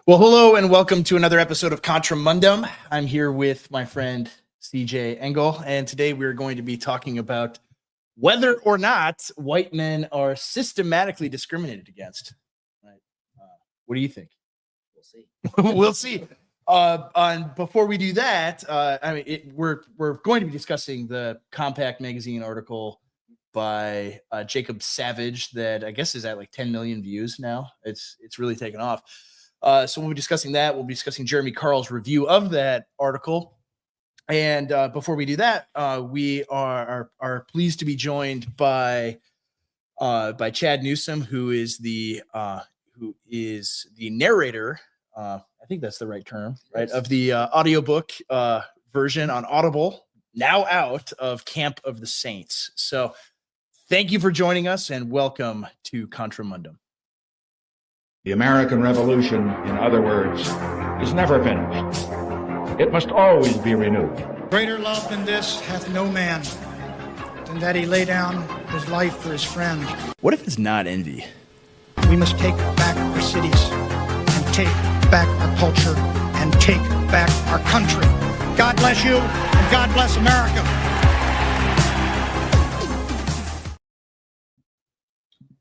Well, hello and welcome to another episode of Contramundum. I'm here with my friend CJ Engel, and today we're going to be talking about whether or not white men are systematically discriminated against. Right? What do you think? We'll see. We'll see. And before we do that, we're going to be discussing the Compact magazine article by Jacob Savage that I guess is at like 10 million views now. It's really taken off. So we'll be discussing that. We'll be discussing Jeremy Carl's review of that article. And before we do that, we are pleased to be joined by Chad Newsom, who is the narrator. I think that's the right term, right? Of the audiobook version on Audible, now out of Camp of the Saints. So thank you for joining us and welcome to Contramundum. The American Revolution, in other words, is never finished. It must always be renewed. Greater love than this hath no man, than that he lay down his life for his friend. What if it's not envy? We must take back our cities, and take back our culture, and take back our country. God bless you, and God bless America.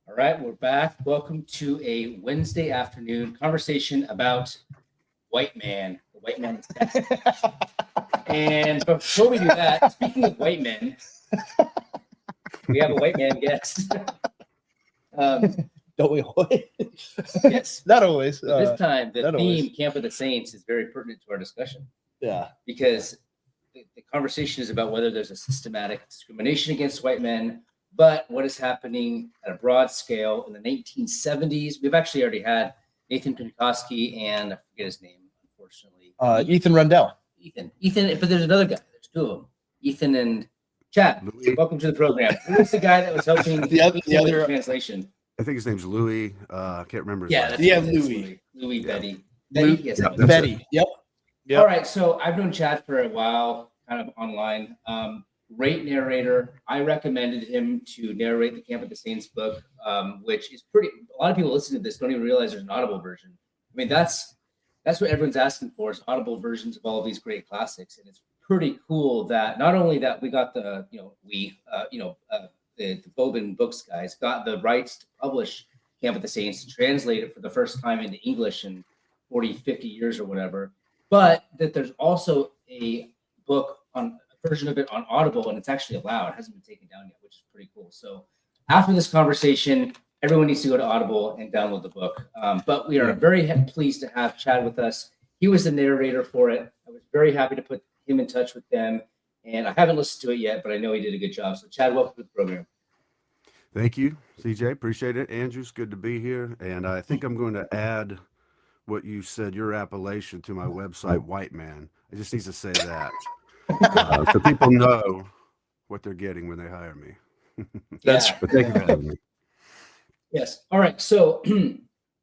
All right, we're back. Welcome to a Wednesday afternoon conversation about white man, the white man. And before we do that, speaking of white men, we have a white man guest. Don't we always? Yes. Not always. This time, the theme, always. Camp of the Saints, is very pertinent to our discussion. Yeah. Because the conversation is about whether there's a systematic discrimination against white men, but what is happening at a broad scale in the 1970s. We've actually already had Nathan Pinkowski and I forget his name, unfortunately. Ethan Rundell. Ethan, but there's another guy. There's two of them. Ethan and Chad. Louis. Welcome to the program. Who's the guy that was helping The other translation? I think his name's Louis. I can't remember his Yeah, last that's name. Louis. Louis Yeah. Betty. Lou- Betty? Yes, Yeah, that was- Betty. Yep. All right, so I've known Chad for a while, kind of online. Great narrator. I recommended him to narrate the Camp of the Saints book, which is pretty. A lot of people listening to this don't even realize there's an Audible version. I mean, that's what everyone's asking for is Audible versions of all of these great classics, and it's pretty cool that not only that we got the Bobin Books guys got the rights to publish Camp of the Saints, to translate it for the first time into English in 40, 50 years or whatever, but that there's also a book on a version of it on Audible, and it's actually allowed. It hasn't been taken down yet, which is pretty cool. So after this conversation, everyone needs to go to Audible and download the book. But we are very pleased to have Chad with us. He was the narrator for it. I was very happy to put him in touch with them. And I haven't listened to it yet, but I know he did a good job. So Chad, welcome to the program. Thank you, CJ. Appreciate it. Andrew's good to be here. And I think I'm going to add what you said, your appellation, to my website, White Man. I just need to say that. So people know what they're getting when they hire me. That's But thank you for having me. Yes. All right. So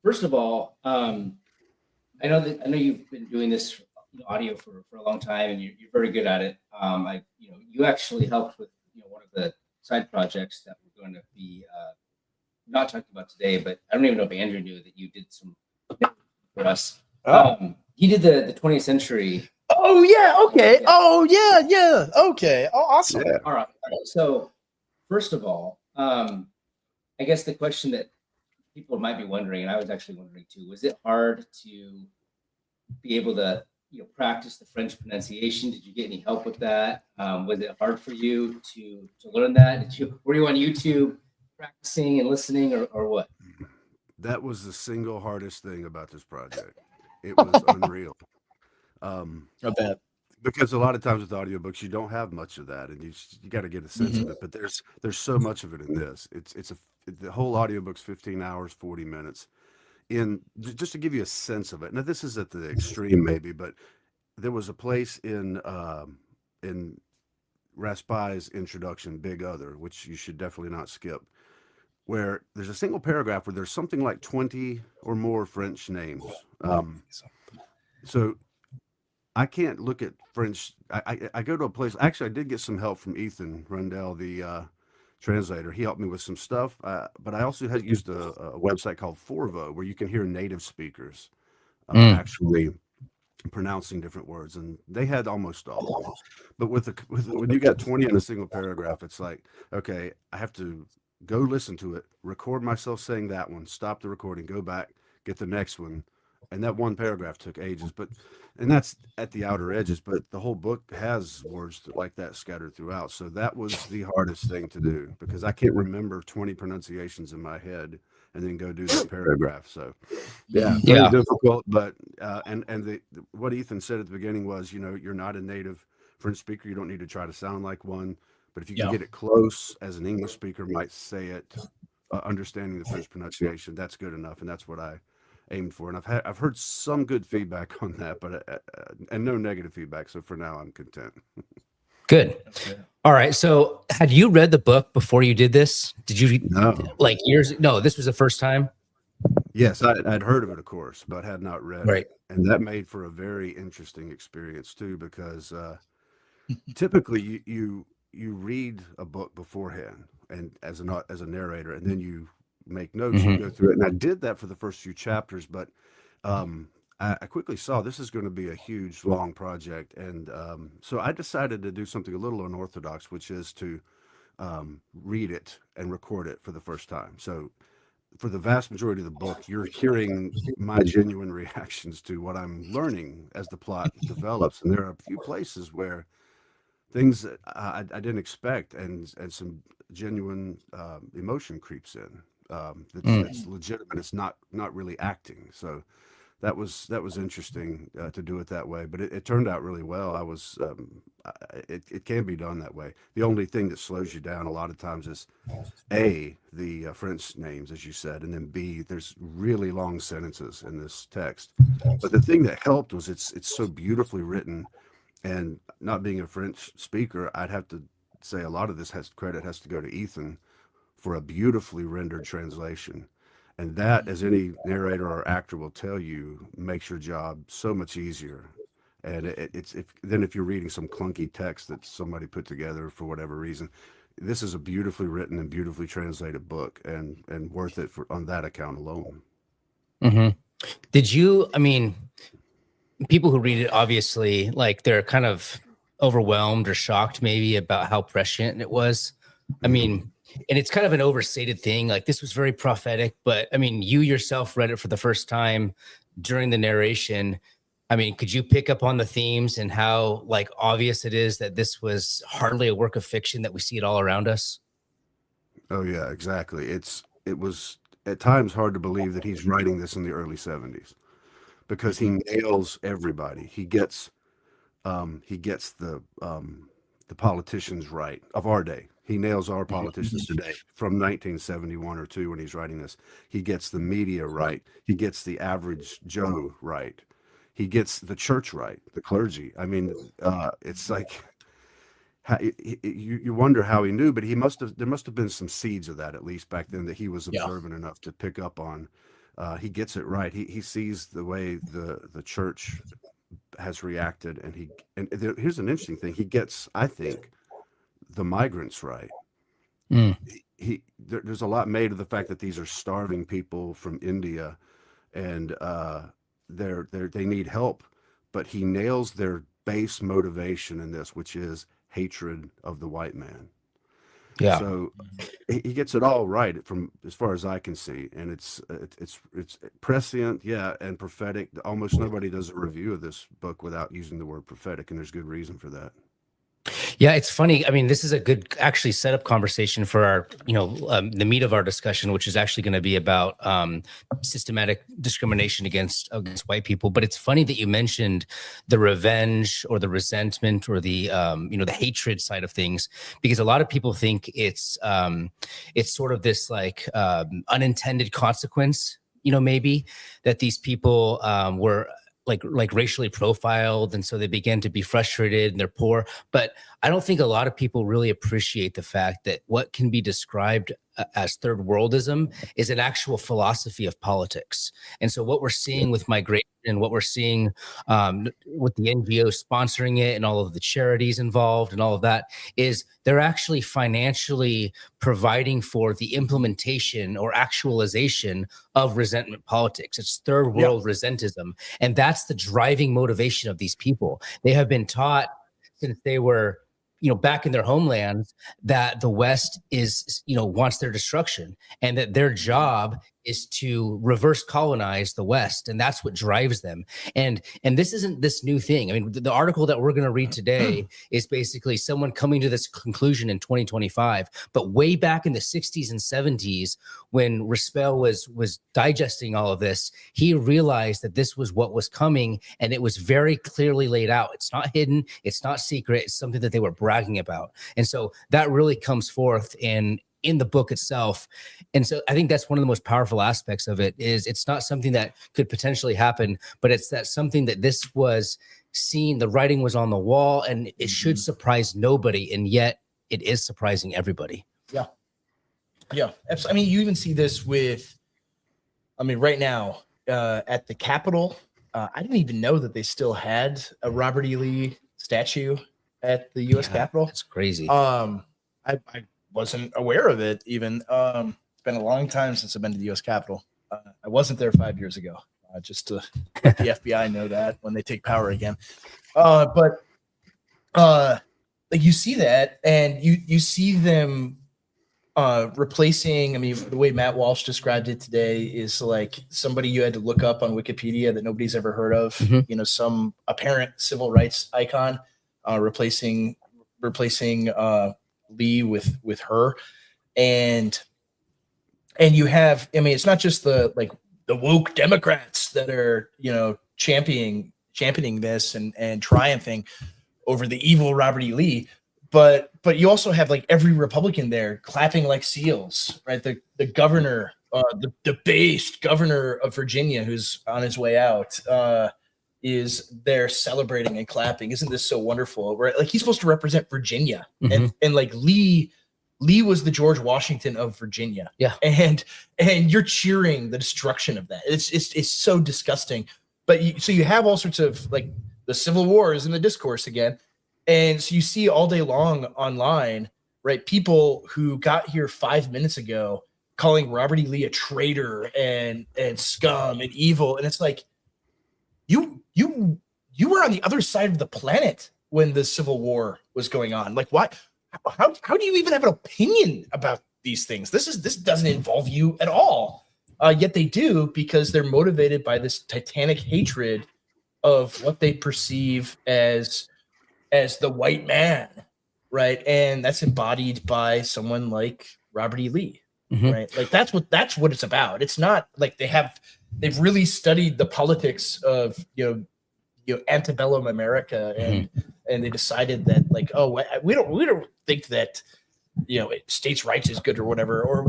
first of all, I know you've been doing this audio for a long time, and you're very good at it. You actually helped with one of the side projects that we're going to be not talking about today, but I don't even know if Andrew knew that you did some for us. He did the 20th century. Oh yeah. Okay. Yeah. Oh yeah. Okay. Oh, awesome. Yeah. All right. So first of all, I guess the question that people might be wondering, and I was actually wondering too, was it hard to be able to practice the French pronunciation? Did you get any help with that? Was it hard for you to learn that? Were you on YouTube practicing and listening, or what? That was the single hardest thing about this project. It was unreal. I bet. Because a lot of times with audiobooks, you don't have much of that, and you got to get a sense of it. But there's so much of it in this. The whole audiobook's 15 hours, 40 minutes. Just to give you a sense of it. Now, this is at the extreme, maybe, but there was a place in Raspai's introduction, Big Other, which you should definitely not skip, where there's a single paragraph where there's something like 20 or more French names. So I can't look at French. I go to a place. Actually, I did get some help from Ethan Rundell, the translator. He helped me with some stuff. But I also had used a website called Forvo, where you can hear native speakers actually pronouncing different words, and they had almost all of them. But when you got 20 in a single paragraph, it's like, okay, I have to go listen to it, record myself saying that one, stop the recording, go back, get the next one. And that one paragraph took ages, and that's at the outer edges, but the whole book has words like that scattered throughout. So that was the hardest thing to do, because I can't remember 20 pronunciations in my head and then go do that paragraph. So yeah, very difficult. But what Ethan said at the beginning was, you're not a native French speaker. You don't need to try to sound like one, but if you can get it close as an English speaker might say it, understanding the French pronunciation, that's good enough. And that's what I aimed for, and I've heard some good feedback on that, but and no negative feedback. So for now, I'm content. Good. All right. So, had you read the book before you did this? Did you? No. Like years? No, this was the first time. Yes, I'd heard of it, of course, but had not read Right. it, and that made for a very interesting experience too, because typically you read a book beforehand, and as a narrator, and then you make notes, you go through it. And I did that for the first few chapters, but I quickly saw this is going to be a huge, long project. And so I decided to do something a little unorthodox, which is to read it and record it for the first time. So for the vast majority of the book, you're hearing my genuine reactions to what I'm learning as the plot develops. And there are a few places where things that I didn't expect, and some genuine emotion creeps in. That's legitimate. It's not really acting. So that was interesting to do it that way, but it turned out really well. It can be done that way. The only thing that slows you down a lot of times is A, the French names, as you said, and then B, there's really long sentences in this text. But the thing that helped was it's so beautifully written, and not being a French speaker, I'd have to say a lot of this credit has to go to Ethan for a beautifully rendered translation. And that, as any narrator or actor will tell you, makes your job so much easier. And if you're reading some clunky text that somebody put together for whatever reason, this is a beautifully written and beautifully translated book, and worth it on that account alone. Did you, people who read it, obviously, like, they're kind of overwhelmed or shocked maybe about how prescient it was. And it's kind of an overstated thing. Like, this was very prophetic, but you yourself read it for the first time during the narration. Could you pick up on the themes and how, like, obvious it is that this was hardly a work of fiction, that we see it all around us? Oh yeah, exactly. It was at times hard to believe that he's writing this in the early 70s, because he nails everybody. He gets the politicians right of our day. He nails our politicians today from 1971 or 2 when he's writing this. He gets the media right. He gets the average Joe right. He gets the church right, the clergy. It's like, you wonder how he knew, but there must have been some seeds of that, at least back then, that he was observant enough to pick up on. He gets it right. He sees the way the church has reacted, and here's an interesting thing. He gets, I think, the migrants right. There's a lot made of the fact that these are starving people from India, and they need help, but he nails their base motivation in this, which is hatred of the white man. Yeah. So he gets it all right, from as far as I can see, and it's prescient, and prophetic. Almost nobody does a review of this book without using the word prophetic, and there's good reason for that. Yeah, it's funny. This is a good actually setup conversation for our, the meat of our discussion, which is actually going to be about systematic discrimination against white people. But it's funny that you mentioned the revenge or the resentment or the the hatred side of things, because a lot of people think it's sort of this like unintended consequence, maybe, that these people were like racially profiled, and so they began to be frustrated and they're poor. But I don't think a lot of people really appreciate the fact that what can be described as third worldism is an actual philosophy of politics. And so what we're seeing with migration and what we're seeing with the NGOs sponsoring it and all of the charities involved and all of that is they're actually financially providing for the implementation or actualization of resentment politics. It's third world resentism. And that's the driving motivation of these people. They have been taught since they were back in their homelands that the West is, wants their destruction and that their job is to reverse colonize the West. And that's what drives them. And this isn't this new thing. I mean, the article that we're going to read today is basically someone coming to this conclusion in 2025, but way back in the 60s and 70s, when Rispel was digesting all of this, he realized that this was what was coming and it was very clearly laid out. It's not hidden. It's not secret. It's something that they were bragging about. And so that really comes forth in the book itself. And so I think that's one of the most powerful aspects of it is it's not something that could potentially happen, but it's that something that this was seen, the writing was on the wall and it should surprise nobody. And yet it is surprising everybody. Yeah. Yeah. I mean, you even see this with, right now at the Capitol, I didn't even know that they still had a Robert E. Lee statue at the U.S. Capitol. That's crazy. I wasn't aware of it even. It's been a long time since I've been to the U.S. Capitol. I wasn't there 5 years ago, just to let the FBI know that when they take power again. But you see that, and you see them replacing. The way Matt Walsh described it today is like somebody you had to look up on Wikipedia that nobody's ever heard of. Some apparent civil rights icon replacing Lee with her, and you have, it's not just the woke Democrats that are championing this and triumphing over the evil Robert E. Lee, but you also have every Republican there clapping like seals, right? The governor, the debased governor of Virginia, who's on his way out, is there celebrating and clapping. Isn't this so wonderful? Right? He's supposed to represent Virginia, and Lee was the George Washington of Virginia. Yeah. And you're cheering the destruction of that. It's so disgusting. But so you have all sorts of the Civil War is in the discourse again. And so you see all day long online, right? People who got here 5 minutes ago calling Robert E. Lee a traitor and scum and evil. And it's like, you were on the other side of the planet when the Civil War was going on. What? How do you even have an opinion about these things? This doesn't involve you at all. Yet they do, because they're motivated by this titanic hatred of what they perceive as the white man, right? And that's embodied by someone like Robert E. Lee, right? That's what it's about. It's not like they've really studied the politics of antebellum America, and they decided that we don't think that states' rights is good or whatever, or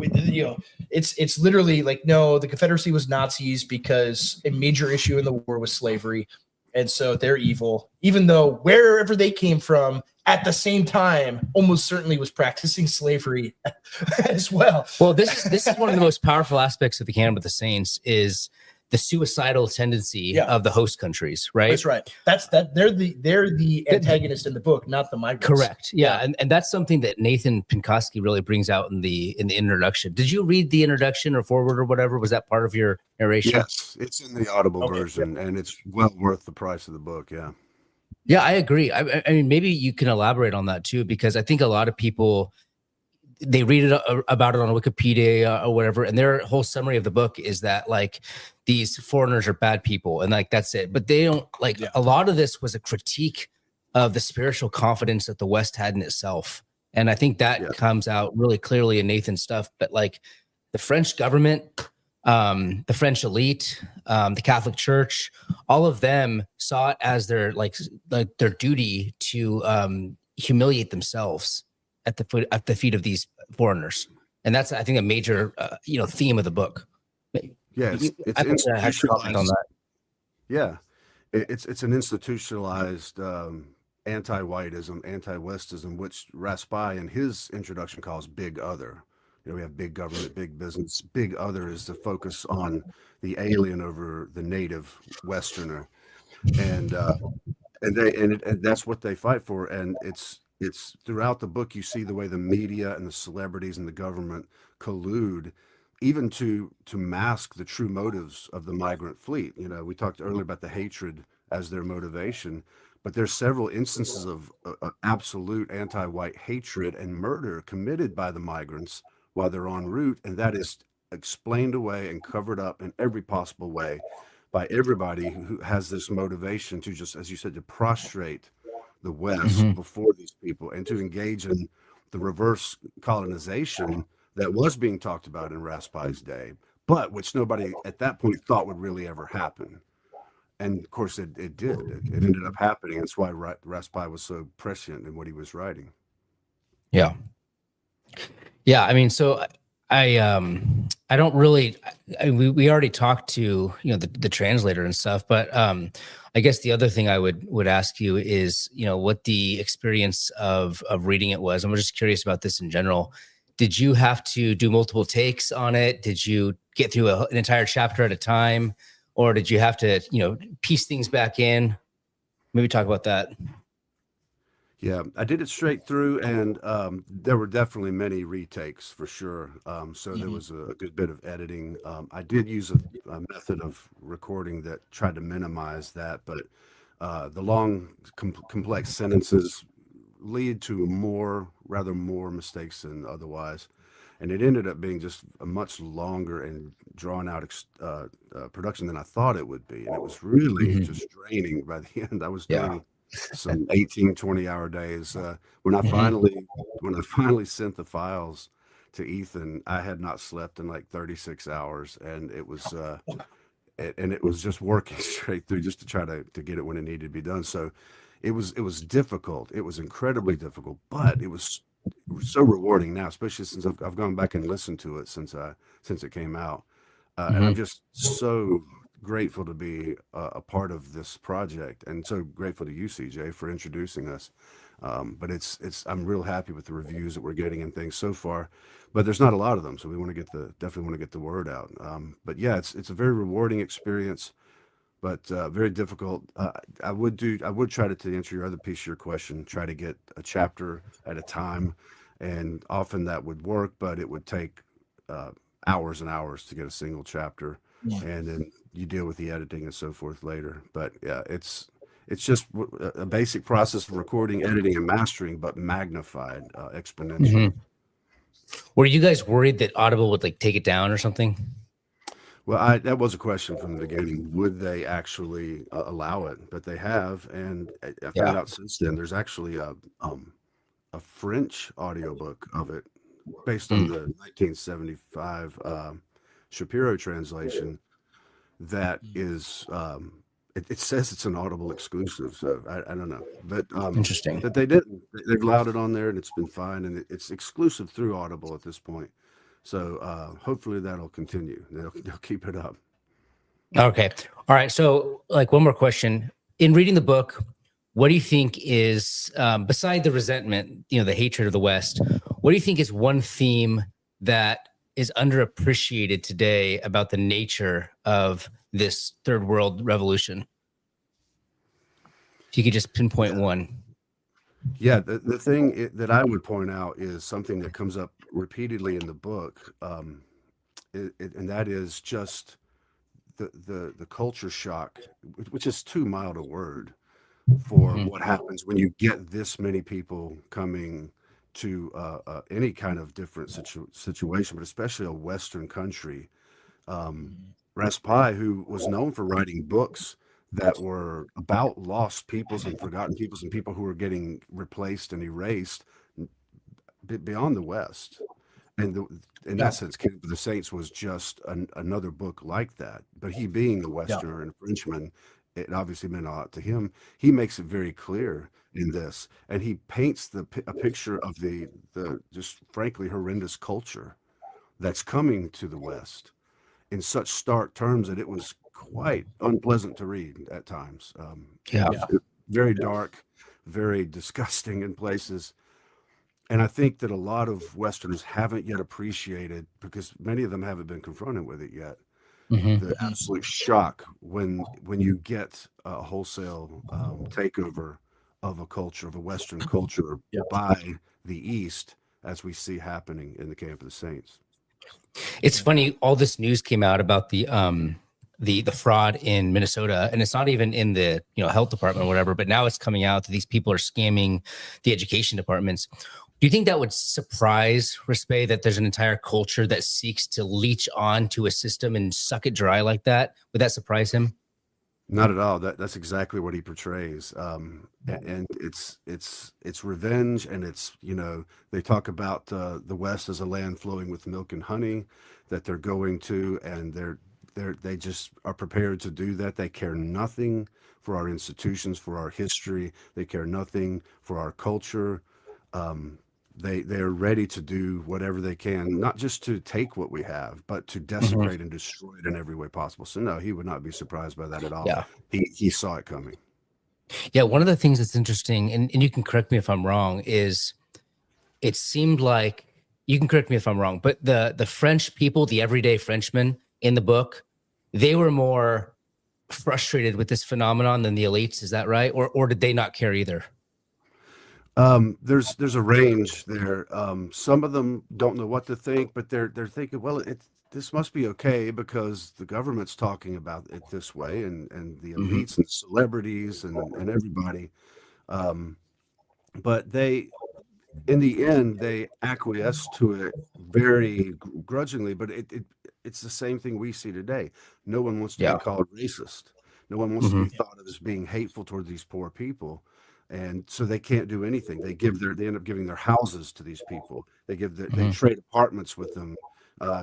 it's literally no, the Confederacy was Nazis because a major issue in the war was slavery, and so they're evil, even though wherever they came from at the same time almost certainly was practicing slavery as well. Well, this is one of the most powerful aspects of the Canon of the Saints is the suicidal tendency of the host countries, right? That's right. They're the antagonist in the book, not the migrants. Correct. Yeah. And that's something that Nathan Pinkoski really brings out in the introduction. Did you read the introduction or forward or whatever? Was that part of your narration? Yes, it's in the Audible version, and it's well worth the price of the book. Yeah. Yeah, I agree. I mean, maybe you can elaborate on that too, because I think a lot of people, they read about it on Wikipedia or whatever, and their whole summary of the book is that these foreigners are bad people, and that's it. But they don't a lot of this was a critique of the spiritual confidence that the West had in itself, and I think that comes out really clearly in Nathan's stuff. But the French government, the French elite, the Catholic Church, all of them saw it as their their duty to humiliate themselves at the feet of these foreigners, and that's, I think, a major theme of the book. Yeah, it's institutionalized on that. Yeah, it's an institutionalized anti-whiteism, anti-Westism, which Raspai in his introduction calls big other. we have big government, big business. Big other is the focus on the alien over the native Westerner, and and that's what they fight for. And it's throughout the book you see the way the media and the celebrities and the government collude, even to mask the true motives of the migrant fleet. We talked earlier about the hatred as their motivation, but there's several instances of absolute anti-white hatred and murder committed by the migrants while they're en route, and that is explained away and covered up in every possible way by everybody who has this motivation to, just as you said, to prostrate the West before these people and to engage in the reverse colonization that was being talked about in Raspai's day, but which nobody at that point thought would really ever happen. And of course it did. It ended up happening. That's why Raspai was so prescient in what he was writing. Yeah. Yeah. I mean, so I don't really, we already talked to, the translator and stuff, but I guess the other thing I would ask you is, what the experience of reading it was. I'm just curious about this in general. Did you have to do multiple takes on it? Did you get through an entire chapter at a time, or did you have to, piece things back in? Maybe talk about that. Yeah, I did it straight through, and there were definitely many retakes for sure. So there was a good bit of editing. I did use a method of recording that tried to minimize that, but the long, complex sentences lead to more mistakes than otherwise. And it ended up being just a much longer and drawn out production than I thought it would be. And it was really just draining by the end. I was doing some 18, 20-hour days. When I finally sent the files to Ethan, I had not slept in like 36 hours, and it was just working straight through just to try to get it when it needed to be done. So it was difficult. It was incredibly difficult, but it was so rewarding now, especially since I've gone back and listened to it since it came out, and I'm just so grateful to be a part of this project, and so grateful to you, CJ, for introducing us. But I'm real happy with the reviews that we're getting and things so far, but there's not a lot of them, so we definitely want to get the word out. But yeah, it's a very rewarding experience, but very difficult. I would try to answer your other piece of your question, try to get a chapter at a time, and often that would work, but it would take hours and hours to get a single chapter, and then you deal with the editing and so forth later. But yeah, it's just a basic process of recording, editing, and mastering, but magnified exponentially. Were you guys worried that Audible would take it down or something? Well, that was a question from the beginning. Would they actually allow it? But they have, and I found out since then there's actually a French audiobook of it based on the 1975 Shapiro translation. That is, it says it's an Audible exclusive, so I don't know, but Interesting that they've allowed it on there, and it's been fine, and it's exclusive through Audible at this point. So hopefully that'll continue. They'll keep it up. Okay. All right. So one more question. In reading the book, what do you think is, beside the resentment, the hatred of the West, what do you think is one theme that is underappreciated today about the nature of this third world revolution? If you could just pinpoint one. Yeah, the thing that I would point out is something that comes up repeatedly in the book, and that is just the culture shock, which is too mild a word for what happens when you get this many people coming to any kind of different situation, but especially a Western country. Raspai, who was known for writing books that were about lost peoples and forgotten peoples and people who were getting replaced and erased beyond the West. And in that sense, Camp of the Saints was just another book like that. But he being a Westerner and a Frenchman, it obviously meant a lot to him. He makes it very clear in this, and he paints a picture of the just frankly horrendous culture that's coming to the West in such stark terms that it was quite unpleasant to read at times. Very dark, very disgusting in places. And I think that a lot of Westerners haven't yet appreciated, because many of them haven't been confronted with it yet, Mhm. the absolute shock when you get a wholesale takeover of a culture, of a Western culture, Yep. by the East, as we see happening in the Camp of the Saints. It's funny, all this news came out about the fraud in Minnesota, and it's not even in the health department or whatever, but now it's coming out that these people are scamming the education departments. Do you think that would surprise Raspe, that there's an entire culture that seeks to leech on to a system and suck it dry like that? Would that surprise him? Not at all. That's exactly what he portrays. And it's revenge, and it's, they talk about the West as a land flowing with milk and honey that they're going to, and they just are prepared to do that. They care nothing for our institutions, for our history. They care nothing for our culture. They're ready to do whatever they can, not just to take what we have, but to desecrate and destroy it in every way possible. So no, he would not be surprised by that at all. Yeah. He saw it coming. Yeah, one of the things that's interesting, and you can correct me if I'm wrong, is it seemed like, you can correct me if I'm wrong, but the French people, the everyday Frenchmen in the book, they were more frustrated with this phenomenon than the elites. Is that right? Or did they not care either? There's a range there. Some of them don't know what to think, but they're thinking, well, this must be okay because the government's talking about it this way, and the elites and celebrities and everybody. But in the end, they acquiesce to it very grudgingly. But it's the same thing we see today. No one wants to be called racist. No one wants to be thought of as being hateful toward these poor people. And so they can't do anything. They end up giving their houses to these people. They trade apartments with them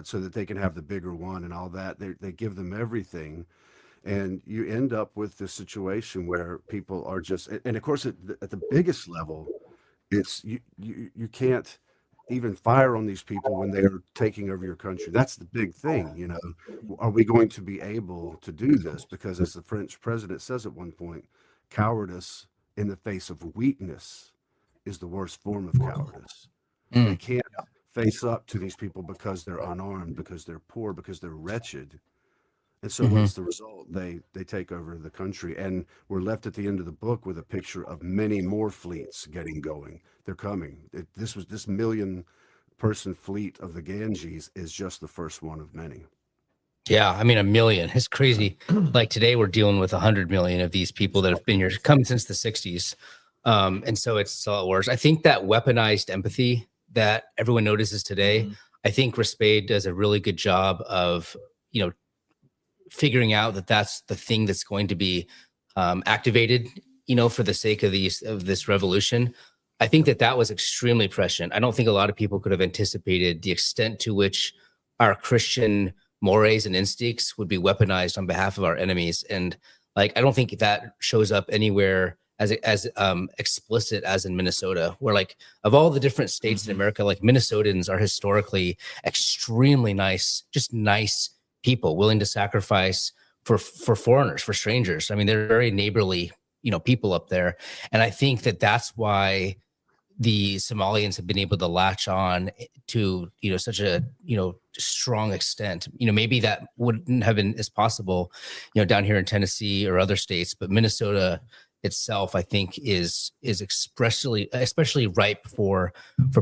so that they can have the bigger one and all that. They give them everything. And you end up with this situation where people are just, and of course, at the biggest level, it's you can't even fire on these people when they are taking over your country. That's the big thing. Are we going to be able to do this? Because as the French president says at one point, cowardice in the face of weakness is the worst form of cowardice. They can't face up to these people because they're unarmed, because they're poor, because they're wretched. And so what's the result? They take over the country, and we're left at the end of the book with a picture of many more fleets getting going. They're coming. This million-person fleet of the Ganges is just the first one of many. Yeah, I mean, 1 million. It's crazy. Like today, we're dealing with 100 million of these people that have been here, come since the 60s. And so it's a lot worse. I think that weaponized empathy that everyone notices today, I think Raspe does a really good job of, figuring out that that's the thing that's going to be activated, for the sake of this revolution. I think that was extremely prescient. I don't think a lot of people could have anticipated the extent to which our Christian mores and instincts would be weaponized on behalf of our enemies. And I don't think that shows up anywhere as explicit as in Minnesota, where of all the different states in America, Minnesotans are historically extremely nice, just nice people willing to sacrifice for foreigners, for strangers. I mean, they're very neighborly, people up there. And I think that's why the Somalians have been able to latch on to, such a, strong extent. Maybe that wouldn't have been as possible, down here in Tennessee or other states, but Minnesota itself, I think, is especially ripe for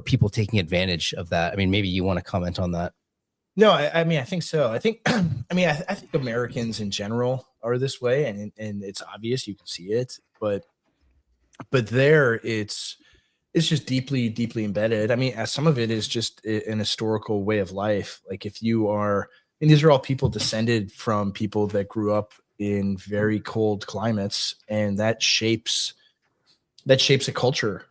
people taking advantage of that. I mean, maybe you want to comment on that. No, I mean, I think so. I think, I think Americans in general are this way, and it's obvious, you can see it, but there it's just deeply embedded. I mean, some of it is just an historical way of life. If you are, these are all people descended from people that grew up in very cold climates, and that shapes a culture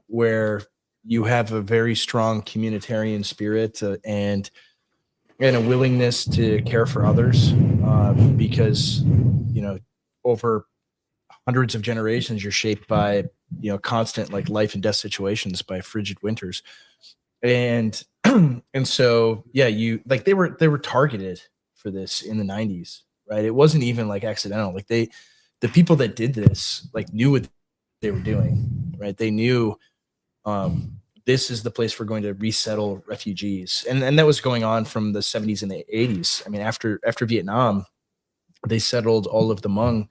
where you have a very strong communitarian spirit and a willingness to care for others, because over hundreds of generations you're shaped by constant life and death situations, by frigid winters, and so they were targeted for this in the 90s, right? It wasn't even accidental. The people that did this knew what they were doing, right? They knew this is the place we're going to resettle refugees. And that was going on from the 70s and the 80s. I mean, after Vietnam, they settled all of the Hmong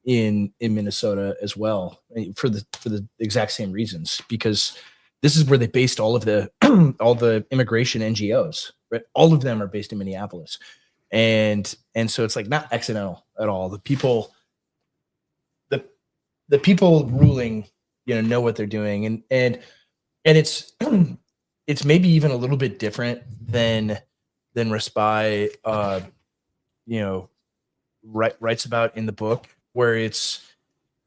in Minnesota as well, for the exact same reasons, because this is where they based all of the all the immigration NGOs, right? All of them are based in Minneapolis. And so it's like not accidental at all. The people ruling, know what they're doing. And it's it's maybe even a little bit different than Raspai writes about in the book, where in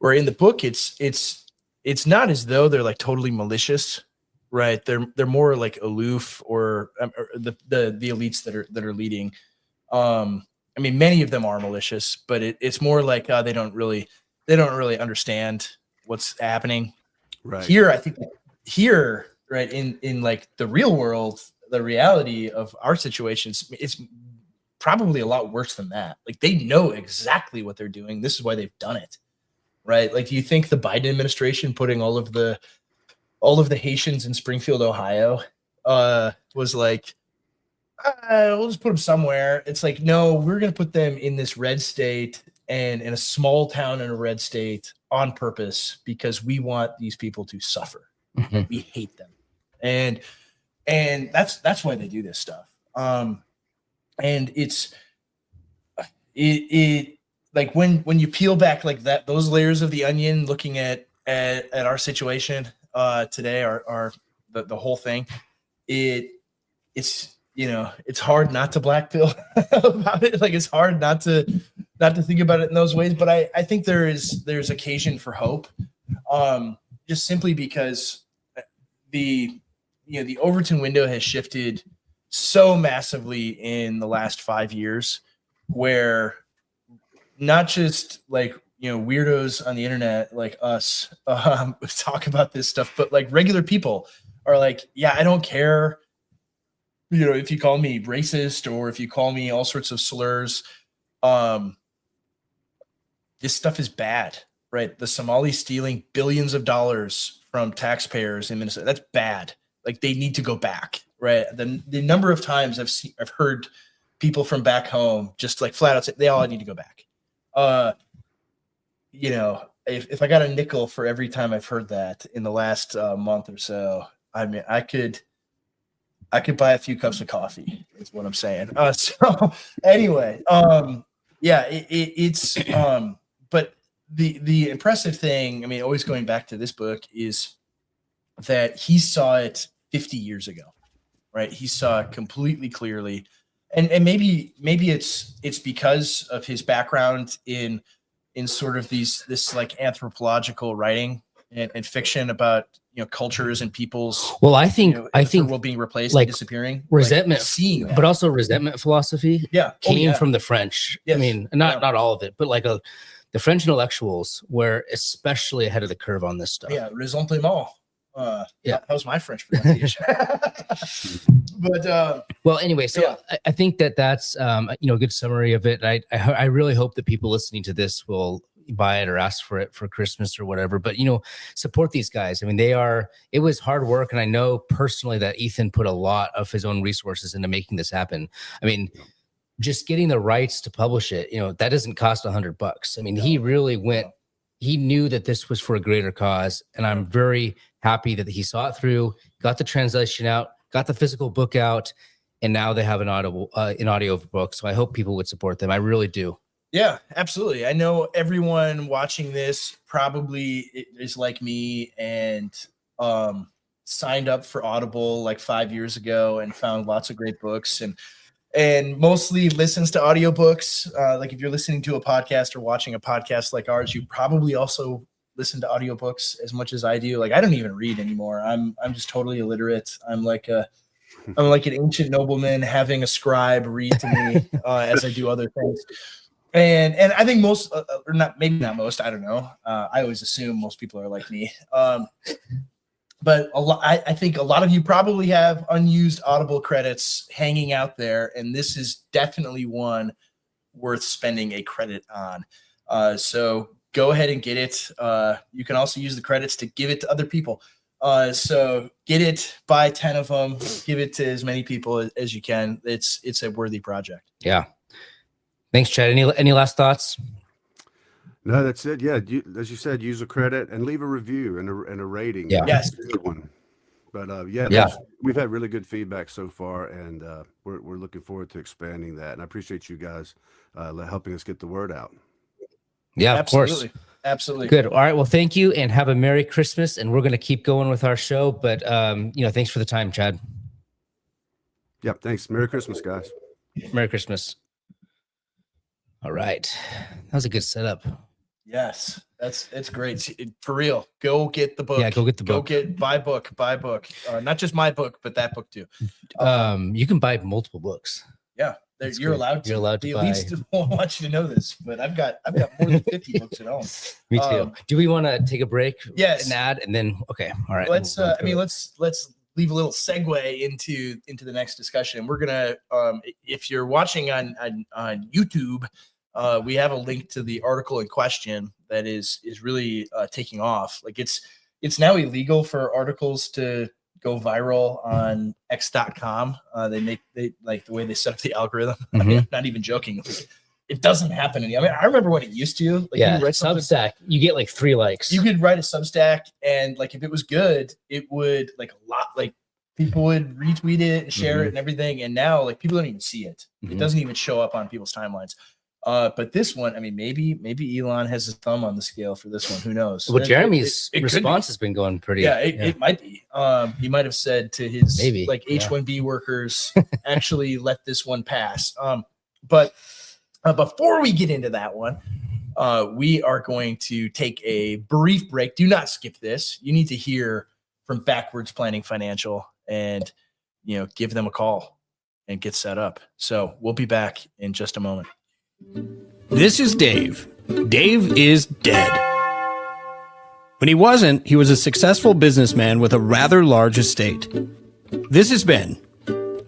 the book it's not as though they're like totally malicious, right? They're more like aloof, or the elites that are leading. I mean, many of them are malicious, but it's more like they don't really understand what's happening. Right. Here, I think right in like the real world, the reality of our situations, it's probably a lot worse than that. Like, they know exactly what they're doing. This is why they've done it, right? Like, do you think the Biden administration putting all of the Haitians in Springfield, Ohio, was like, we'll just put them somewhere? It's like, no, we're going to put them in this red state and in a small town in a red state on purpose, because we want these people to suffer. Mm-hmm. We hate them. And that's why they do this stuff. And it like when you peel back like that, those layers of the onion, looking at our situation today, are the whole thing. It's it's hard not to black pill about it. Like, it's hard not to think about it in those ways. But I think there's occasion for hope, just simply because the Overton window has shifted so massively in the last 5 years, where not just like weirdos on the internet like us talk about this stuff, but like regular people are like, yeah, I don't care if you call me racist or if you call me all sorts of slurs. This stuff is bad, right? The Somalis stealing billions of dollars from taxpayers in Minnesota, that's bad. Like, they need to go back, right? The number of times I've heard people from back home just like flat out say they all need to go back. If I got a nickel for every time I've heard that in the last month or so, I mean, I could buy a few cups of coffee, is what I'm saying. So anyway, it's but the impressive thing, I mean, always going back to this book, is that he saw it 50 years ago, right? He saw it completely clearly. And maybe it's because of his background in sort of this like anthropological writing and fiction about cultures and peoples. Well, I think world being replaced, like and disappearing, resentment, like seeing that. but also resentment philosophy. Yeah, came from the French. Yes. I mean, not all of it, but like the French intellectuals were especially ahead of the curve on this stuff. Yeah, ressentiment. Yeah, that was my French pronunciation. But well, anyway, so yeah. I think that's a good summary of it. I really hope that people listening to this will buy it or ask for it for Christmas or whatever. But support these guys. I mean, it was hard work, and I know personally that Ethan put a lot of his own resources into making this happen. I mean, just getting the rights to publish it, that doesn't cost $100. I mean, he really went. He knew that this was for a greater cause, and I'm very happy that he saw it through, got the translation out, got the physical book out, and now they have an audio book. So I hope people would support them. I really do. Yeah, absolutely. I know everyone watching this probably is like me and signed up for Audible like 5 years ago and found lots of great books and mostly listens to audiobooks. Like, if you're listening to a podcast or watching a podcast like ours, you probably also listen to audiobooks as much as I do. Like, I don't even read anymore. I'm just totally illiterate. I'm like an ancient nobleman having a scribe read to me as I do other things. And I think most, or not, maybe not most, I don't know. I always assume most people are like me. But I think a lot of you probably have unused Audible credits hanging out there, and this is definitely one worth spending a credit on. So go ahead and get it. You can also use the credits to give it to other people. So get it, buy 10 of them, give it to as many people as you can. It's a worthy project. Yeah. Thanks, Chad. Any last thoughts? No, that's it. Yeah, as you said, use a credit and leave a review and a rating. Yeah. Yes. Good one. But we've had really good feedback so far, and we're looking forward to expanding that. And I appreciate you guys helping us get the word out. Yeah, of Absolutely. course. Absolutely. Good. All right. Well, thank you, and have a Merry Christmas. And we're going to keep going with our show. But thanks for the time, Chad. Yep. Thanks. Merry Christmas, guys. Merry Christmas. All right. That was a good setup. Yes, it's great. For real. Go get the book. Yeah, go get the book. Buy book. Not just my book, but that book too. You can buy multiple books. Yeah, That's you're great. allowed to. You're allowed to The buy. least want you to know this, but I've got more than 50 books at home. Me too. Do we want to take a break? Yes. An ad, and then okay. All right. Let's we'll run through it. let's leave a little segue into the next discussion. We're gonna if you're watching on YouTube, we have a link to the article in question that is really taking off. Like it's now illegal for articles to go viral on x.com. They like the way they set up the algorithm. I mean, I'm not even joking. It doesn't happen anymore. I mean, I remember when it used to. Like, Yeah, you write something- Substack, you get like 3 likes. you could write a Substack, and like if it was good, it would like a lot, like people would retweet it and share it and everything. And now like people don't even see it. It doesn't even show up on people's timelines. But this one, I mean, maybe Elon has his thumb on the scale for this one. Who knows? Well, And Jeremy's it could be. response has been going pretty. Yeah, it might be. He might have said to his Maybe, like yeah. H-1B workers, actually let this one pass. But before we get into that one, we are going to take a brief break. Do not skip this. You need to hear from Backwards Planning Financial, and give them a call and get set up. So we'll be back in just a moment. This is Dave. Dave is dead. When he wasn't, he was a successful businessman with a rather large estate. This is Ben.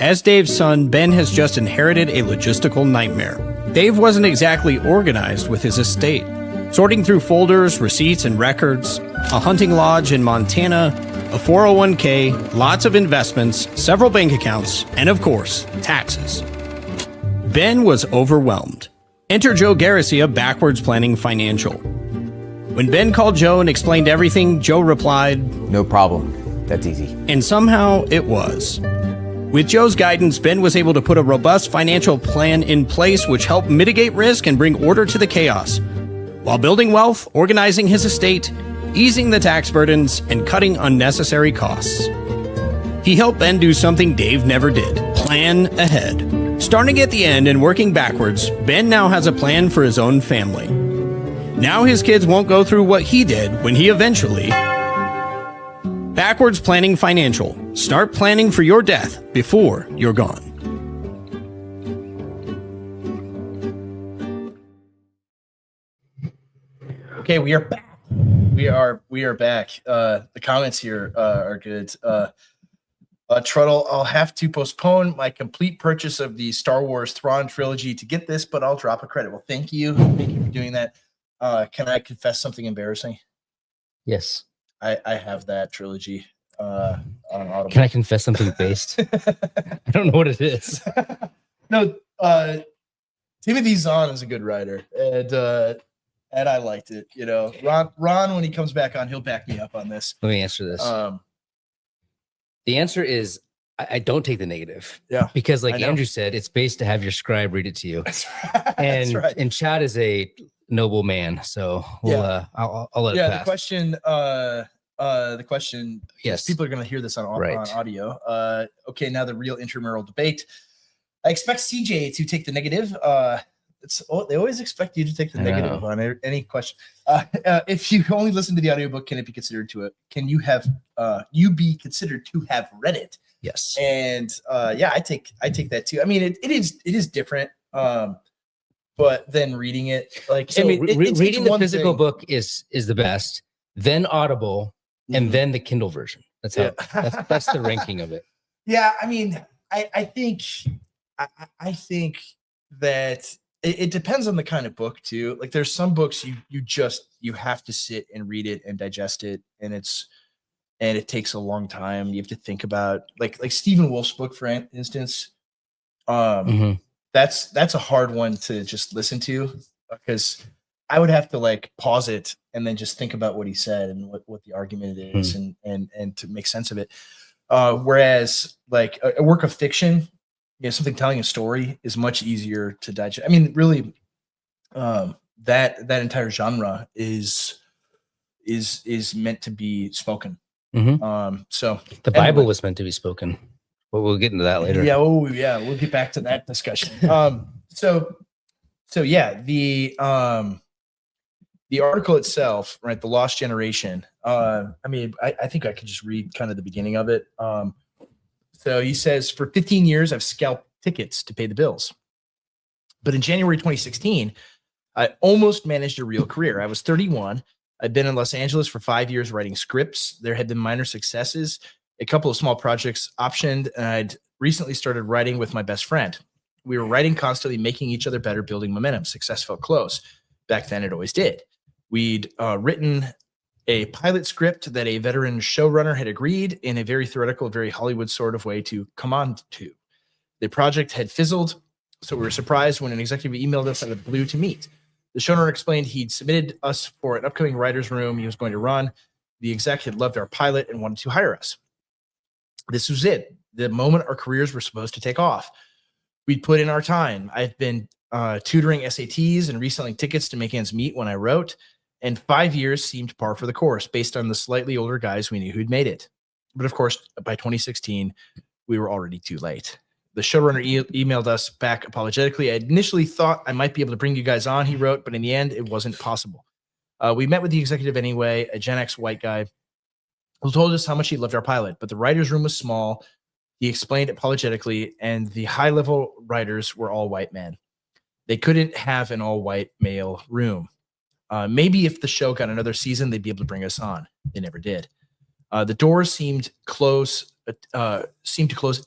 As Dave's son, Ben has just inherited a logistical nightmare. Dave wasn't exactly organized with his estate. Sorting through folders, receipts, and records, a hunting lodge in Montana, a 401k, lots of investments, several bank accounts, and of course, taxes. Ben was overwhelmed. Enter Joe Garcia, Backwards Planning Financial. When Ben called Joe and explained everything, Joe replied, No problem. That's easy. and somehow it was. With Joe's guidance, Ben was able to put a robust financial plan in place which helped mitigate risk and bring order to the chaos, while building wealth, organizing his estate, easing the tax burdens, and cutting unnecessary costs. He helped Ben do something Dave never did: plan ahead. Starting at the end and working backwards, Ben now has a plan for his own family. Now his kids won't go through what he did when he eventually... Backwards Planning Financial. Start planning for your death before you're gone. Okay, we are back. We are back. The comments here are good. Truddle, I'll have to postpone my complete purchase of the Star Wars Thrawn trilogy to get this, but I'll drop a credit. Well, thank you. Thank you for doing that. Can I confess something embarrassing? Yes. I have that trilogy on Audible. Can I confess something based? I don't know what it is. No, Timothy Zahn is a good writer, and I liked it. Ron, when he comes back on, he'll back me up on this. Let me answer this. The answer is I don't take the negative. Yeah, Because I like know. Andrew said, it's based to have your scribe read it to you. That's right. And That's right. and Chad is a noble man, so we'll I'll let it Yeah, pass. the question. Yes. People are going to hear this on Right. audio. Okay, now the real intramural debate. I expect CJ to take the negative. They always expect you to take the I negative know. on any question. If you only listen to the audiobook, can it be considered to it? Can you have you be considered to have read it? Yes. And yeah, I take that too. I mean, it is different. But then reading it, like So I mean, it's reading the one physical thing. book is the best, then Audible, and Mhm. then the Kindle version. That's how Yeah. that's the ranking of it. Yeah, I mean, I think that it depends on the kind of book too. Like there's some books you have to sit and read it and digest it, and it's and it takes a long time. You have to think about like Stephen Wolf's book, for instance. That's a hard one to just listen to, because I would have to like pause it and then just think about what he said and what the argument is and to make sense of it. Whereas like a work of fiction, something telling a story is much easier to digest. I mean, really, that entire genre is meant to be spoken. So the Bible was meant to be spoken, but we'll get into that later. Yeah. Oh yeah. We'll get back to that discussion. So yeah, the article itself, right? The Lost Generation. I mean, I think I could just read kind of the beginning of it. So he says, for 15 years, I've scalped tickets to pay the bills. But in January 2016, I almost managed a real career. I was 31. I'd been in Los Angeles for 5 years writing scripts. There had been minor successes, a couple of small projects optioned, and I'd recently started writing with my best friend. We were writing constantly, making each other better, building momentum. Success felt close. Back then, it always did. We'd written a pilot script that a veteran showrunner had agreed in a very theoretical, very Hollywood sort of way to come on to. The project had fizzled, so we were surprised when an executive emailed us out of the blue to meet. The showrunner explained he'd submitted us for an upcoming writer's room he was going to run. The exec had loved our pilot and wanted to hire us. This was it, the moment our careers were supposed to take off. We'd put in our time. I've been tutoring SATs and reselling tickets to make ends meet when I wrote, and 5 years seemed par for the course based on the slightly older guys we knew who'd made it. But of course, by 2016, we were already too late. The showrunner emailed us back apologetically. I initially thought I might be able to bring you guys on, he wrote, but in the end, it wasn't possible. We met with the executive anyway, a Gen X white guy who told us how much he loved our pilot, but the writer's room was small. He explained apologetically, and the high-level writers were all white men. They couldn't have an all-white male room. Maybe if the show got another season, they'd be able to bring us on. They never did. The doors seemed to close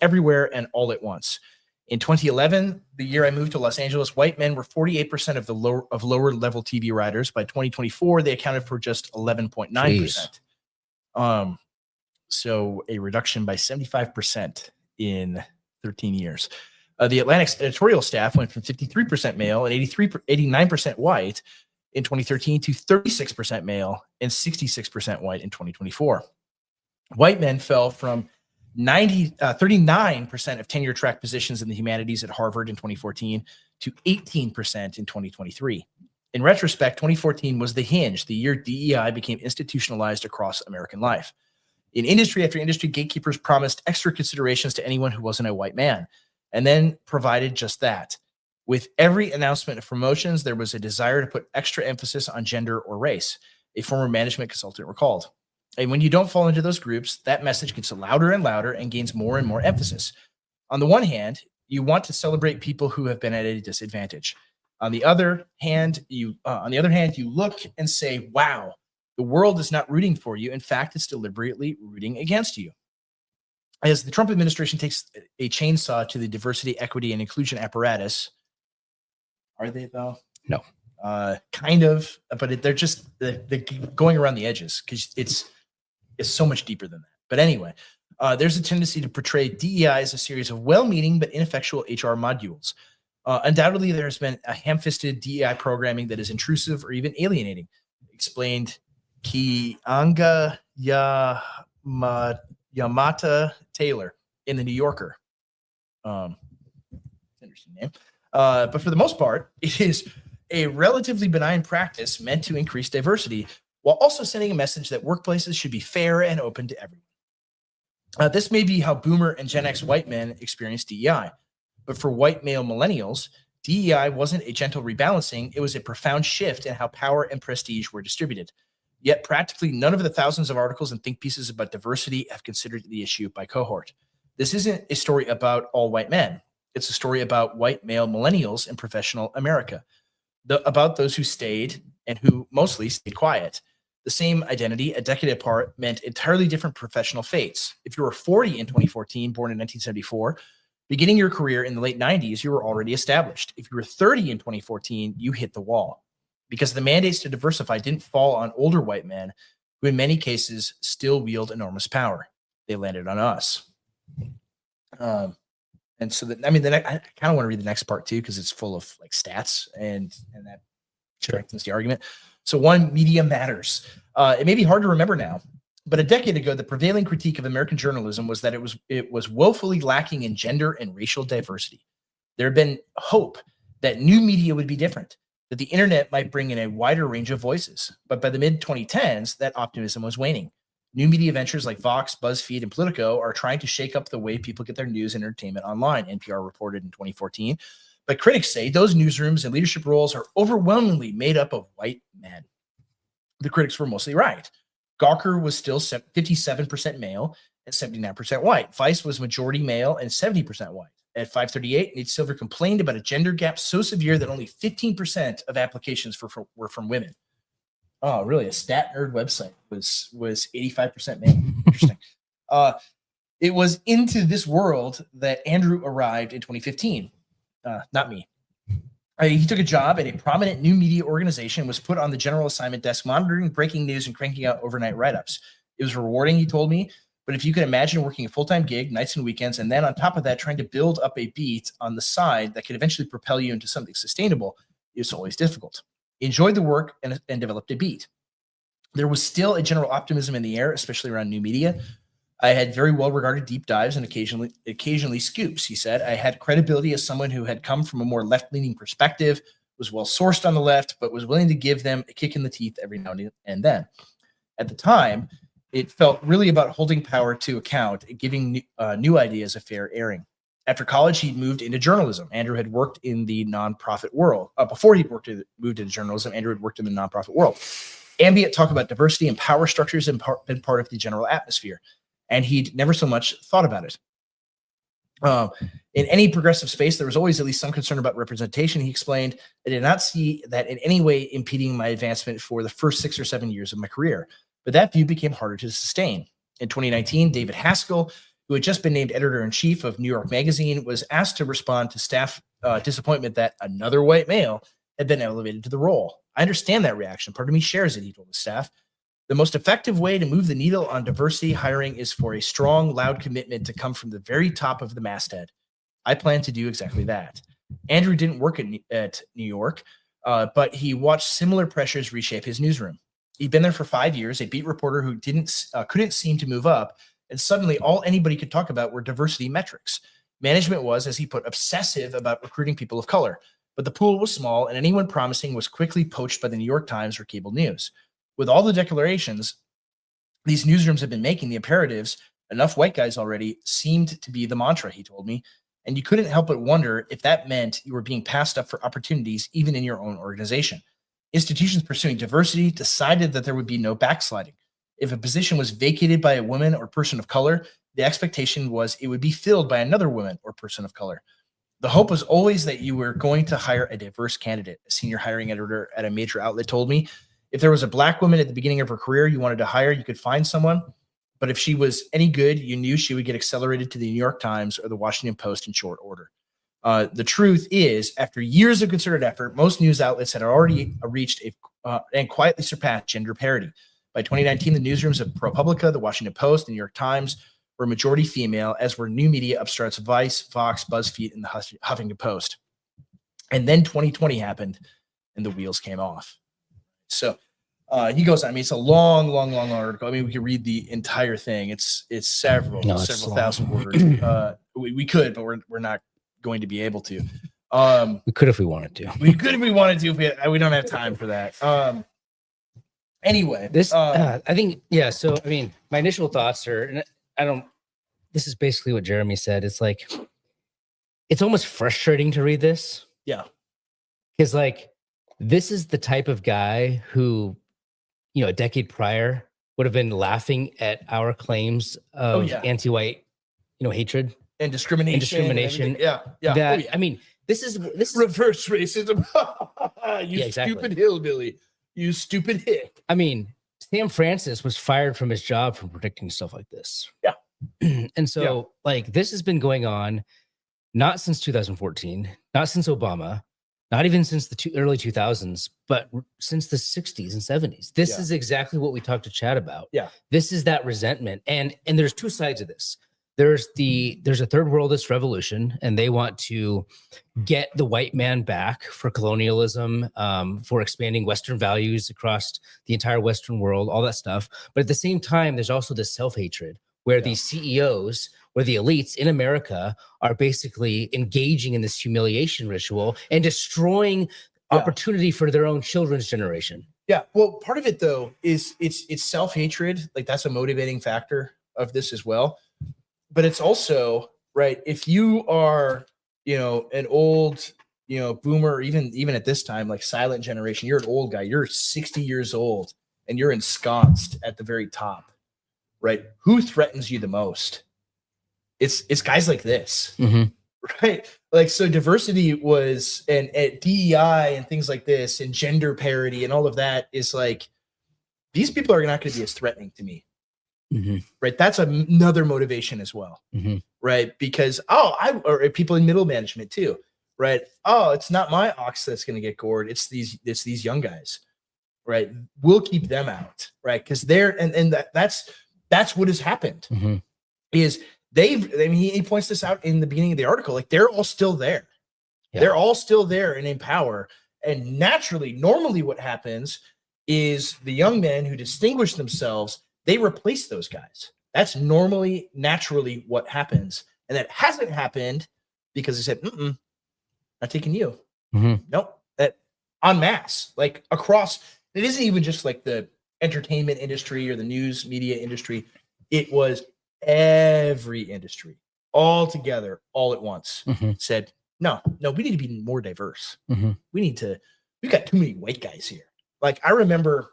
everywhere and all at once. In 2011, the year I moved to Los Angeles, white men were 48% of the lower level TV writers. By 2024, they accounted for just 11.9%. So a reduction by 75% in 13 years. The Atlantic's editorial staff went from 53% male and 89% white in 2013 to 36% male and 66% white in 2024. White men fell from 39% of tenure track positions in the humanities at Harvard in 2014 to 18% in 2023. In retrospect, 2014 was the hinge, the year DEI became institutionalized across American life. In industry after industry, gatekeepers promised extra considerations to anyone who wasn't a white man, and then provided just that. With every announcement of promotions, there was a desire to put extra emphasis on gender or race, a former management consultant recalled. And when you don't fall into those groups, that message gets louder and louder and gains more and more emphasis. On the one hand, you want to celebrate people who have been at a disadvantage. On the other hand, you look and say, wow, the world is not rooting for you. In fact, it's deliberately rooting against you. As the Trump administration takes a chainsaw to the diversity, equity, and inclusion apparatus, are they though? No. Kind of, but they're going around the edges because it's so much deeper than that. But anyway, there's a tendency to portray DEI as a series of well-meaning but ineffectual HR modules. Undoubtedly, there has been a ham-fisted DEI programming that is intrusive or even alienating, explained Kianga Yamata Taylor in The New Yorker. Interesting name. But for the most part, it is a relatively benign practice meant to increase diversity while also sending a message that workplaces should be fair and open to everyone. This may be how boomer and Gen X white men experience DEI, but for white male millennials, DEI wasn't a gentle rebalancing, it was a profound shift in how power and prestige were distributed. Yet practically none of the thousands of articles and think pieces about diversity have considered the issue by cohort. This isn't a story about all white men. It's a story about white male millennials in professional America, about those who stayed and who mostly stayed quiet. The same identity, a decade apart, meant entirely different professional fates. If you were 40 in 2014, born in 1974, beginning your career in the late 90s, you were already established. If you were 30 in 2014, you hit the wall because the mandates to diversify didn't fall on older white men who in many cases still wield enormous power. They landed on us. And so I kind of want to read the next part too, because it's full of like stats and that strengthens the argument. So one, media matters. It may be hard to remember now, but a decade ago, the prevailing critique of American journalism was that it was woefully lacking in gender and racial diversity. There had been hope that new media would be different, that the internet might bring in a wider range of voices. But by the mid-2010s, that optimism was waning. New media ventures like Vox, BuzzFeed, and Politico are trying to shake up the way people get their news and entertainment online, NPR reported in 2014. But critics say those newsrooms and leadership roles are overwhelmingly made up of white men. The critics were mostly right. Gawker was still 57% male and 79% white. Vice was majority male and 70% white. At 538, Nate Silver complained about a gender gap so severe that only 15% of applications were from women. Oh, really? A stat nerd website was 85% male. Interesting. It was into this world that Andrew arrived in 2015. Not me. He took a job at a prominent new media organization, was put on the general assignment desk, monitoring breaking news and cranking out overnight write-ups. It was rewarding, he told me, but if you could imagine working a full-time gig, nights and weekends, and then on top of that, trying to build up a beat on the side that could eventually propel you into something sustainable, it's always difficult. He enjoyed the work and developed a beat. There was still a general optimism in the air, especially around new media. I had very well-regarded deep dives and occasionally scoops, he said. I had credibility as someone who had come from a more left-leaning perspective, was well-sourced on the left, but was willing to give them a kick in the teeth every now and then. At the time, it felt really about holding power to account and giving new ideas a fair airing. After college, he moved into journalism. Andrew had worked in the nonprofit world. Before he moved into journalism, Andrew had worked in the nonprofit world. Ambient talk about diversity and power structures had been part of the general atmosphere, and he'd never so much thought about it. In any progressive space, there was always at least some concern about representation, he explained. I did not see that in any way impeding my advancement for the first 6 or 7 years of my career, but that view became harder to sustain. In 2019, David Haskell, who had just been named editor-in-chief of New York Magazine, was asked to respond to staff disappointment that another white male had been elevated to the role. I understand that reaction. Part of me shares it, he told the staff. The most effective way to move the needle on diversity hiring is for a strong, loud commitment to come from the very top of the masthead. I plan to do exactly that. Andrew didn't work at New York, but he watched similar pressures reshape his newsroom. He'd been there for 5 years, a beat reporter who couldn't seem to move up, and suddenly all anybody could talk about were diversity metrics. Management was, as he put, obsessive about recruiting people of color, but the pool was small, and anyone promising was quickly poached by the New York Times or cable news. With all the declarations these newsrooms have been making, the imperatives, enough white guys already, seemed to be the mantra, he told me, and you couldn't help but wonder if that meant you were being passed up for opportunities even in your own organization. Institutions pursuing diversity decided that there would be no backsliding. If a position was vacated by a woman or person of color, the expectation was it would be filled by another woman or person of color. The hope was always that you were going to hire a diverse candidate. A senior hiring editor at a major outlet told me, if there was a black woman at the beginning of her career you wanted to hire, you could find someone. But if she was any good, you knew she would get accelerated to the New York Times or the Washington Post in short order. The truth is, after years of concerted effort, most news outlets had already reached and quietly surpassed gender parity. By 2019, the newsrooms of ProPublica, the Washington Post, the New York Times were majority female, as were new media upstarts Vice, Vox, BuzzFeed, and the Huffington Post. And then 2020 happened, and the wheels came off. So he goes on. I mean, it's a long article. I mean, we could read the entire thing. It's several thousand words. We could, but we're not going to be able to. We could if we wanted to. We could if we wanted to. We don't have time for that. Anyway, this I think, yeah. So I mean, my initial thoughts are, and this is basically what Jeremy said. It's like, it's almost frustrating to read this. Yeah, because like, this is the type of guy who, you know, a decade prior would have been laughing at our claims of anti-white, you know, hatred and discrimination. Yeah. I mean, this is reverse racism. Stupid hillbilly. You stupid hick. I mean, Sam Francis was fired from his job for predicting stuff like this. Yeah. And so like, this has been going on not since 2014, not since Obama. not even since the early 2000s, but since the 60s and 70s. This is exactly what we talked to Chad about. Yeah. This is that resentment. And there's two sides of this. There's a third worldist revolution, and they want to get the white man back for colonialism, for expanding Western values across the entire Western world, all that stuff. But at the same time, there's also this self-hatred where these CEOs, where the elites in America are basically engaging in this humiliation ritual and destroying opportunity for their own children's generation. Yeah. Well, part of it though is it's self-hatred. Like that's a motivating factor of this as well. But it's also, right, if you are, an old, boomer, even at this time, like silent generation, you're an old guy, you're 60 years old and you're ensconced at the very top, right? Who threatens you the most? It's guys like this, right? Like, so diversity was, and at DEI and things like this and gender parity and all of that is like, these people are not going to be as threatening to me. Right. That's another motivation as well. Right. Because, or people in middle management too. Right. Oh, it's not my ox that's going to get gored. It's these young guys. Right. We'll keep them out. Right. Because they're, and that's what has happened is he points this out in the beginning of the article. Like they're all still there. Yeah. They're all still there and in power. And normally what happens is the young men who distinguish themselves, they replace those guys. That's naturally what happens. And that hasn't happened because they said, not taking you. Nope. That en masse, like across, it isn't even just like the entertainment industry or the news media industry. It was every industry all together, all at once said, no, we need to be more diverse. We've got too many white guys here. Like I remember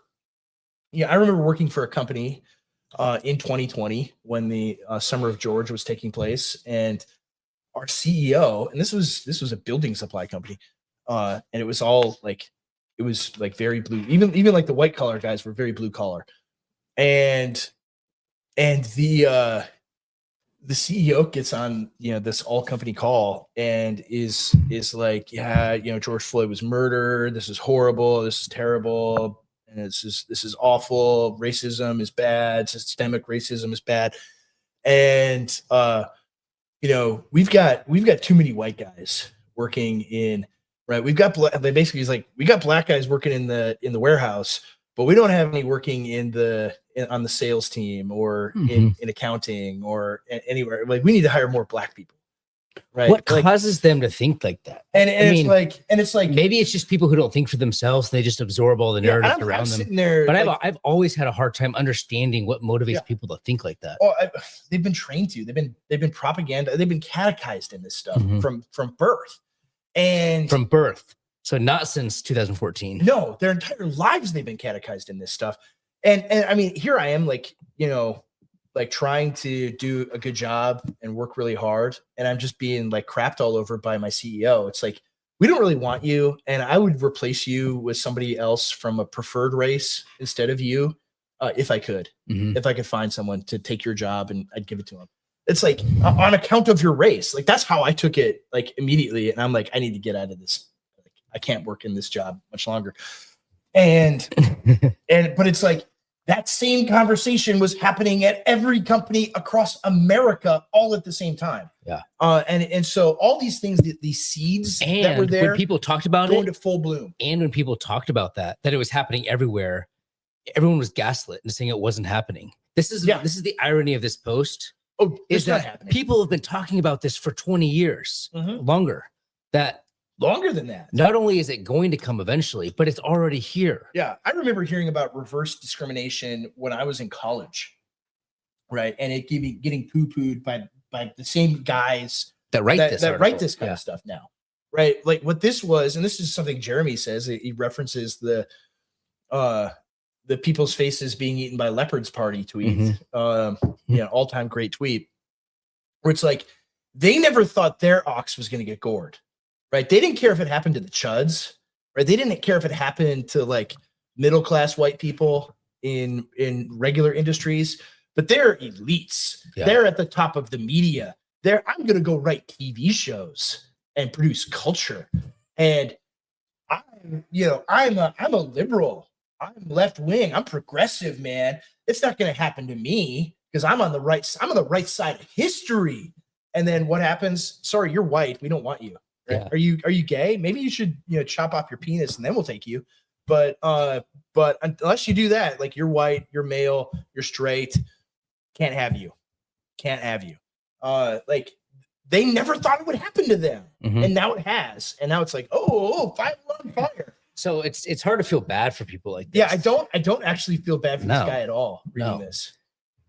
working for a company in 2020 when the Summer of George was taking place, and our CEO, and this was a building supply company, and it was very blue. Even like the white collar guys were very blue collar, and the CEO gets on this all company call and is like, George Floyd was murdered. This is horrible. This is terrible. And this is awful. Racism is bad. Systemic racism is bad. And we've got too many white guys working in, right. We got black guys working in the warehouse, but we don't have any working on the sales team or in accounting or anywhere. Like we need to hire more black people. Right. What causes them to think like that? And it's like maybe it's just people who don't think for themselves. They just absorb all the narratives around them. But I've always had a hard time understanding what motivates people to think like that. Oh, they've been trained to. They've been propaganda. They've been catechized in this stuff from birth. And from birth. So not since 2014. No, their entire lives they've been catechized in this stuff. And I mean, here I am, like trying to do a good job and work really hard, and I'm just being like crapped all over by my CEO. It's like, we don't really want you, and I would replace you with somebody else from a preferred race instead of you, if I could. If I could find someone to take your job, and I'd give it to them. It's like on account of your race. Like that's how I took it, like immediately. And I'm like, I need to get out of this. Like, I can't work in this job much longer. But it's like, that same conversation was happening at every company across America all at the same time. Yeah. And so all these things, these seeds that were there, when people talked about going it to full bloom. And when people talked about that it was happening everywhere, everyone was gaslit and saying it wasn't happening. This is the irony of this post. Oh, is that people have been talking about this for 20 years, longer than that. Not only is it going to come eventually, but it's already here. Yeah. I remember hearing about reverse discrimination when I was in college. Right. And it getting poo-pooed by the same guys that write this kind of stuff now. Right. Like what this was, and this is something Jeremy says, he references the people's faces being eaten by leopards party tweet, all-time great tweet, where it's like, they never thought their ox was going to get gored. Right. They didn't care if it happened to the chuds, right? They didn't care if it happened to like middle-class white people in regular industries, but they're elites. Yeah. They're at the top of the media. I'm going to go write TV shows and produce culture. And I'm a liberal. I'm left wing. I'm progressive, man. It's not going to happen to me because I'm on the right side of history. And then what happens? Sorry, you're white. We don't want you. Right? Yeah. Are you gay? Maybe you should chop off your penis and then we'll take you. But unless you do that, like you're white, you're male, you're straight, can't have you. Can't have you. Like they never thought it would happen to them, and now it has. And now it's like, fire on fire. So it's hard to feel bad for people like this. Yeah, I don't actually feel bad for this guy at all reading this.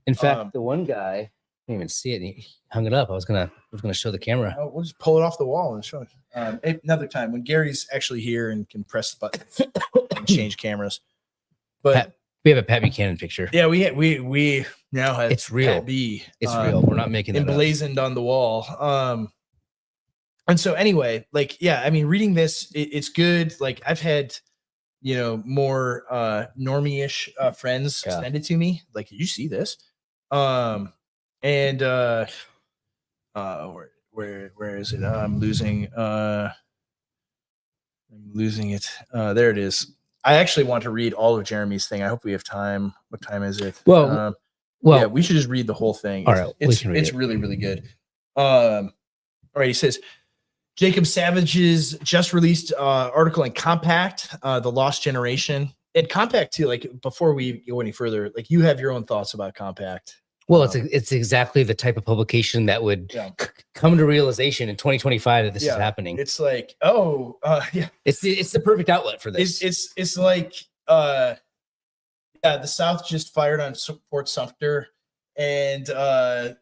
In fact, the one guy, I didn't even see it. He hung it up. I was gonna show the camera. Oh, we'll just pull it off the wall and show it. Another time when Gary's actually here and can press the button and change cameras. But we have a Pat Buchanan picture. yeah, we now have It's real. Pat B, It's real. We're not making that up. emblazoned on the wall. And so anyway, like, yeah, I mean, reading this, it's good. Like I've had, more normie-ish friends send it to me. Like, did you see this? Where is it? I'm losing it. There it is. I actually want to read all of Jeremy's thing. I hope we have time. What time is it? Well, yeah, we should just read the whole thing. All right, it's really, really good. All right, he says, Jacob Savage's just released article in Compact, The Lost Generation. And Compact too, like before we go any further, like you have your own thoughts about Compact. Well, it's exactly the type of publication that would come to realization in 2025 that this is happening. It's like, it's the perfect outlet for this. It's like, the South just fired on Fort Sumter, and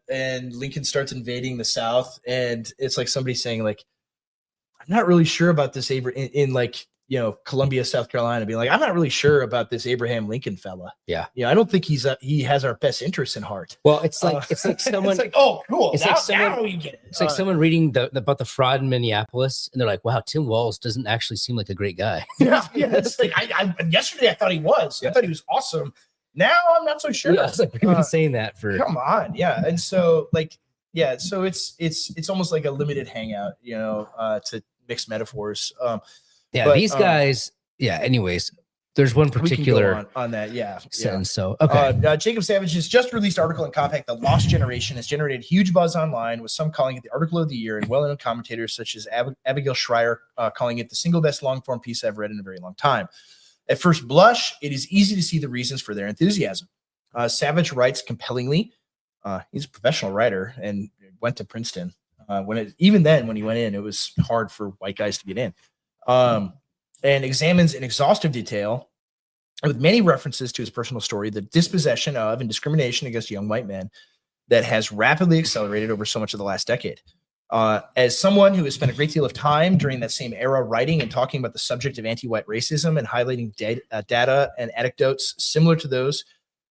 Lincoln starts invading the South, and it's like somebody saying like, I'm not really sure about this in like, Columbia, South Carolina, being like, I'm not really sure about this Abraham Lincoln fella. Yeah. I don't think he has our best interests in heart. Well, it's like someone. It's like, oh, cool. It's now we get it. It's like someone reading about the fraud in Minneapolis, and they're like, "Wow, Tim Walz doesn't actually seem like a great guy." Yeah. It's like yesterday I thought he was. I thought he was awesome. Now I'm not so sure. Yeah, it's like we've been saying that for. Come on, yeah. And so so it's almost like a limited hangout, to mix metaphors. These guys. Anyways, there's one particular on that. Yeah. Sentence. So okay. Jacob Savage's just released article in Compact, The Lost Generation, has generated huge buzz online, with some calling it the article of the year, and well-known commentators such as Abigail Schreier calling it the single best long-form piece I've read in a very long time. At first blush, it is easy to see the reasons for their enthusiasm. Savage writes compellingly. He's a professional writer and went to Princeton. Even then, when he went in, it was hard for white guys to get in. And examines in exhaustive detail, with many references to his personal story, the dispossession of and discrimination against young white men that has rapidly accelerated over so much of the last decade. As someone who has spent a great deal of time during that same era writing and talking about the subject of anti-white racism and highlighting data and anecdotes similar to those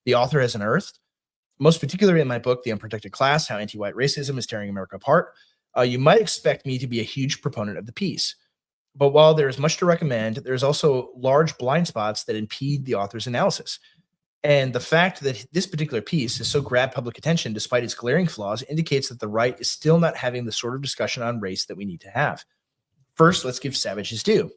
the author has unearthed, most particularly in my book, The Unprotected Class, How Anti-White Racism is Tearing America Apart, you might expect me to be a huge proponent of the piece. But while there is much to recommend, there's also large blind spots that impede the author's analysis. And the fact that this particular piece has so grabbed public attention despite its glaring flaws indicates that the right is still not having the sort of discussion on race that we need to have. First, let's give Savage his due.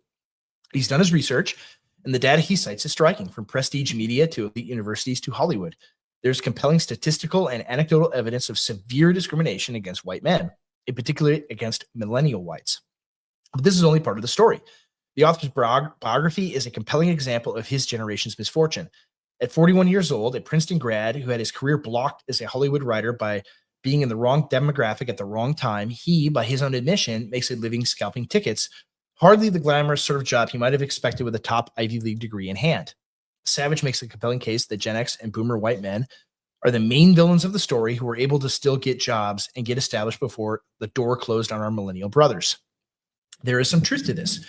He's done his research, and the data he cites is striking, from prestige media to elite universities to Hollywood. There's compelling statistical and anecdotal evidence of severe discrimination against white men, in particular against millennial whites. But this is only part of the story. The author's biography is a compelling example of his generation's misfortune. At 41 years old, a Princeton grad who had his career blocked as a Hollywood writer by being in the wrong demographic at the wrong time, he, by his own admission, makes a living scalping tickets, hardly the glamorous sort of job he might have expected with a top Ivy League degree in hand. Savage makes a compelling case that Gen X and boomer white men are the main villains of the story who were able to still get jobs and get established before the door closed on our millennial brothers. There is some truth to this.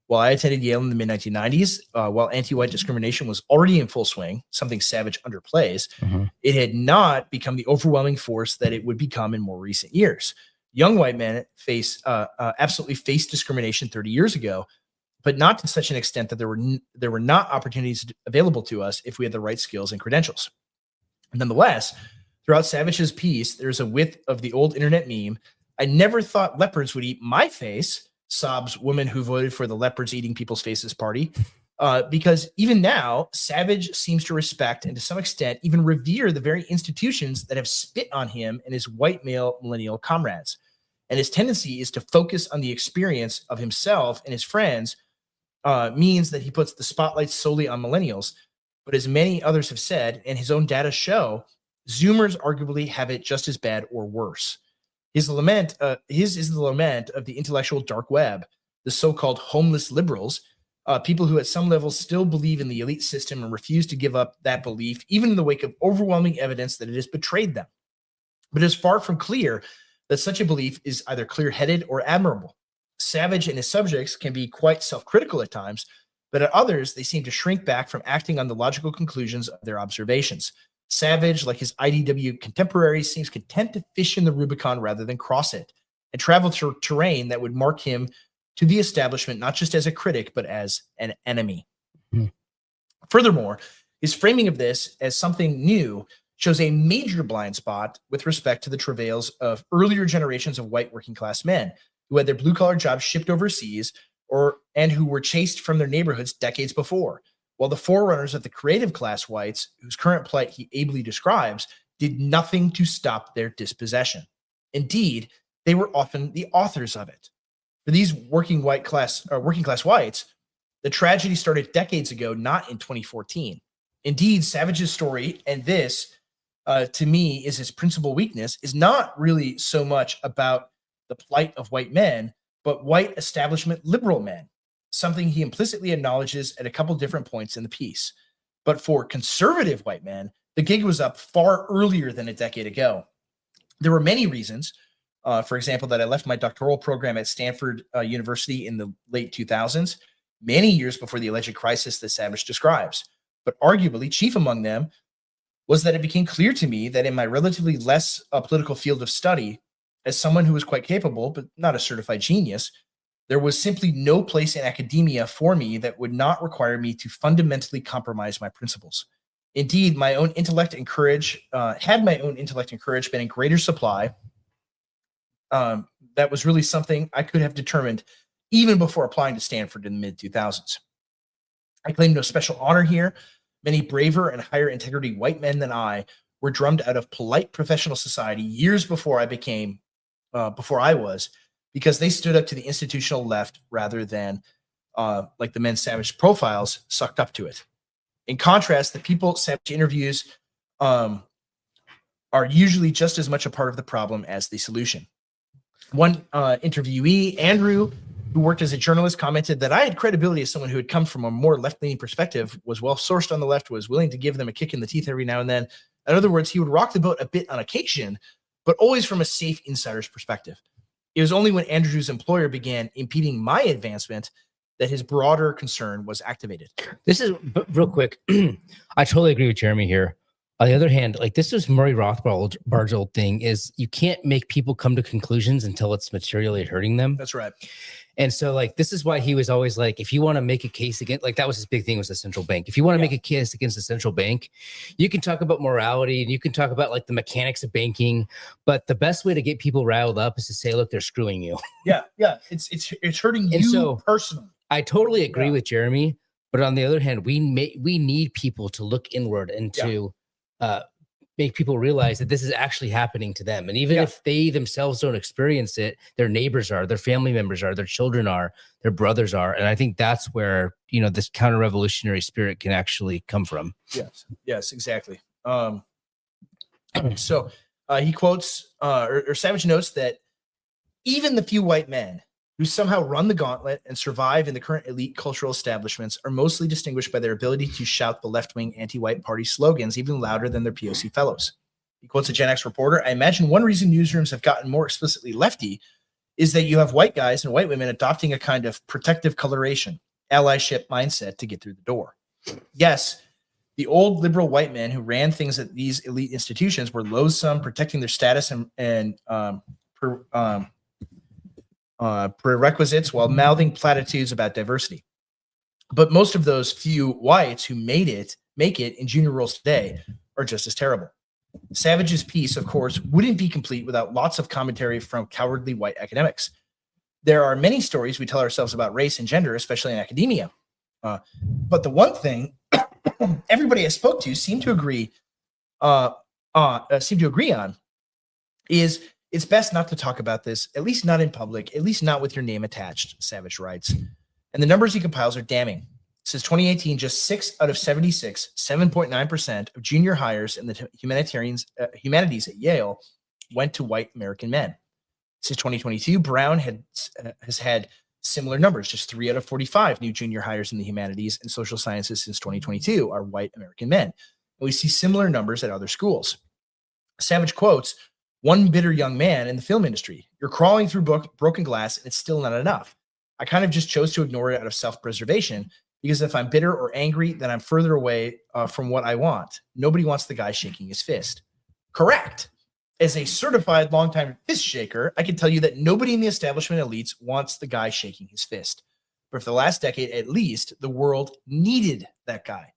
While I attended Yale in the mid-1990s, while anti-white discrimination was already in full swing, something Savage underplays, it had not become the overwhelming force that it would become in more recent years. Young white men absolutely faced discrimination 30 years ago, but not to such an extent that there were not opportunities available to us if we had the right skills and credentials. Nonetheless, throughout Savage's piece, there's a whiff of the old internet meme, I never thought leopards would eat my face, sobs woman who voted for the leopards eating people's faces party. Because even now, Savage seems to respect and to some extent even revere the very institutions that have spit on him and his white male millennial comrades. And his tendency is to focus on the experience of himself and his friends, means that he puts the spotlight solely on millennials. But as many others have said, and his own data show, Zoomers arguably have it just as bad or worse. His is the lament of the intellectual dark web, the so-called homeless liberals, people who at some level still believe in the elite system and refuse to give up that belief, even in the wake of overwhelming evidence that it has betrayed them. But it is far from clear that such a belief is either clear-headed or admirable. Savage and his subjects can be quite self-critical at times, but at others, they seem to shrink back from acting on the logical conclusions of their observations. Savage, like his IDW contemporaries, seems content to fish in the Rubicon rather than cross it, and travel through terrain that would mark him to the establishment not just as a critic, but as an enemy. Furthermore, his framing of this as something new shows a major blind spot with respect to the travails of earlier generations of white working class men who had their blue-collar jobs shipped overseas and who were chased from their neighborhoods decades before, while the forerunners of the creative class whites, whose current plight he ably describes, did nothing to stop their dispossession. Indeed, they were often the authors of it. For these working class whites, the tragedy started decades ago, not in 2014. Indeed, Savage's story, and this, to me, is his principal weakness, is not really so much about the plight of white men, but white establishment liberal men, something he implicitly acknowledges at a couple different points in the piece. But for conservative white men, the gig was up far earlier than a decade ago. There were many reasons. For example, that I left my doctoral program at Stanford University in the late 2000s, many years before the alleged crisis that Savage describes. But arguably, chief among them was that it became clear to me that in my relatively less political field of study, as someone who was quite capable, but not a certified genius, there was simply no place in academia for me that would not require me to fundamentally compromise my principles. Indeed, my own intellect and courage, had my own intellect and courage been in greater supply, that was really something I could have determined even before applying to Stanford in the mid-2000s. I claim no special honor here. Many braver and higher integrity white men than I were drummed out of polite professional society years before I was, because they stood up to the institutional left rather than, like the men Savage profiles, sucked up to it. In contrast, the people Savage interviews are usually just as much a part of the problem as the solution. One interviewee, Andrew, who worked as a journalist, commented that I had credibility as someone who had come from a more left-leaning perspective, was well-sourced on the left, was willing to give them a kick in the teeth every now and then. In other words, he would rock the boat a bit on occasion, but always from a safe insider's perspective. It was only when Andrew's employer began impeding my advancement that his broader concern was activated. This is real quick. I totally agree with Jeremy here. On the other hand, like this is Murray Rothbard's old thing is you can't make people come to conclusions until it's materially hurting them. That's right. And so like, this is why he was always like, if you want to make a case against, like that was his big thing was the central bank. If you want to make a case against the central bank, you can talk about morality and you can talk about like the mechanics of banking, but the best way to get people riled up is to say, look, they're screwing you. Yeah. It's hurting you so, personally. I totally agree with Jeremy, but on the other hand, we need people to look inward and to make people realize that this is actually happening to them. And even if they themselves don't experience it, their neighbors are, their family members are, their children are, their brothers are. And I think that's where, you know, this counter-revolutionary spirit can actually come from. Yes, exactly. So he quotes, or Savage notes that even the few white men who somehow run the gauntlet and survive in the current elite cultural establishments are mostly distinguished by their ability to shout the left-wing anti-white party slogans even louder than their POC fellows. He quotes a Gen X reporter, I imagine one reason newsrooms have gotten more explicitly lefty is that you have white guys and white women adopting a kind of protective coloration, allyship mindset to get through the door. Yes, the old liberal white men who ran things at these elite institutions were loathsome, protecting their status and prerequisites while mouthing platitudes about diversity. But most of those few whites who make it in junior roles today are just as terrible. Savage's piece, of course, wouldn't be complete without lots of commentary from cowardly white academics. There are many stories we tell ourselves about race and gender, especially in academia. But the one thing everybody I spoke to seemed to agree on is it's best not to talk about this, at least not in public, at least not with your name attached, Savage writes. And the numbers he compiles are damning. Since 2018, just 6 out of 76, 7.9% of junior hires in the humanities at Yale went to white American men. Since 2022, Brown has had similar numbers. Just 3 out of 45 new junior hires in the humanities and social sciences since 2022 are white American men. And we see similar numbers at other schools. Savage quotes one bitter young man in the film industry. You're crawling through broken glass and it's still not enough. I kind of just chose to ignore it out of self-preservation because if I'm bitter or angry, then I'm further away from what I want. Nobody wants the guy shaking his fist. Correct. As a certified longtime fist shaker, I can tell you that nobody in the establishment elites wants the guy shaking his fist. But for the last decade, at least, the world needed that guy.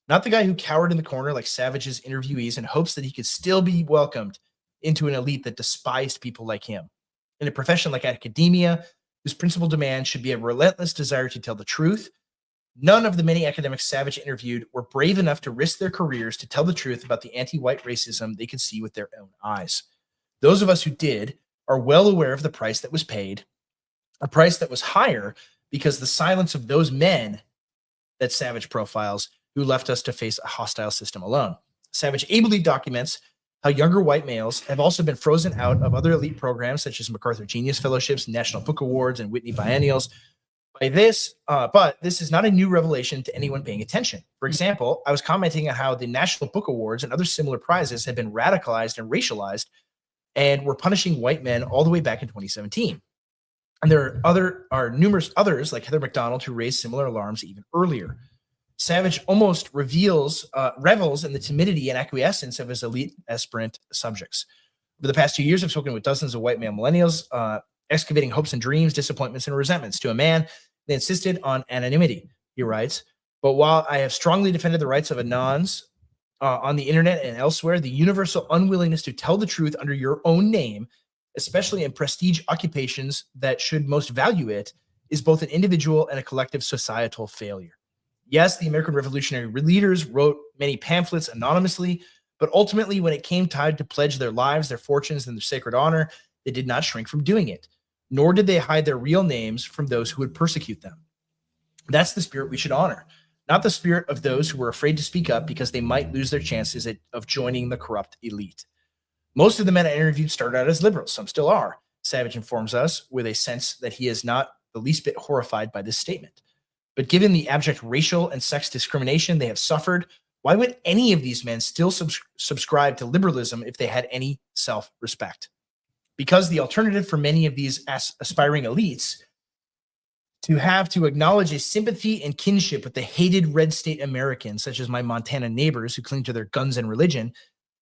Not the guy who cowered in the corner like Savage's interviewees in hopes that he could still be welcomed into an elite that despised people like him. In a profession like academia, whose principal demand should be a relentless desire to tell the truth, none of the many academics Savage interviewed were brave enough to risk their careers to tell the truth about the anti-white racism they could see with their own eyes. Those of us who did are well aware of the price that was paid, a price that was higher because the silence of those men that Savage profiles who left us to face a hostile system alone. Savage ably documents how younger white males have also been frozen out of other elite programs such as MacArthur Genius Fellowships, National Book Awards, and Whitney Biennials. But this is not a new revelation to anyone paying attention. For example, I was commenting on how the National Book Awards and other similar prizes have been radicalized and racialized and were punishing white men all the way back in 2017. And there are numerous others like Heather McDonald who raised similar alarms even earlier. Savage almost revels in the timidity and acquiescence of his elite aspirant subjects. Over the past 2 years, I've spoken with dozens of white male millennials, excavating hopes and dreams, disappointments, and resentments. To a man, they insisted on anonymity, he writes. But while I have strongly defended the rights of anons on the internet and elsewhere, the universal unwillingness to tell the truth under your own name, especially in prestige occupations that should most value it, is both an individual and a collective societal failure. Yes, the American Revolutionary leaders wrote many pamphlets anonymously, but ultimately, when it came time to pledge their lives, their fortunes, and their sacred honor, they did not shrink from doing it, nor did they hide their real names from those who would persecute them. That's the spirit we should honor, not the spirit of those who were afraid to speak up because they might lose their chances of joining the corrupt elite. Most of the men I interviewed started out as liberals. Some still are. Savage informs us with a sense that he is not the least bit horrified by this statement. But given the abject racial and sex discrimination they have suffered, why would any of these men still subscribe to liberalism if they had any self-respect? Because the alternative for many of these aspiring elites to have to acknowledge a sympathy and kinship with the hated red state Americans, such as my Montana neighbors who cling to their guns and religion,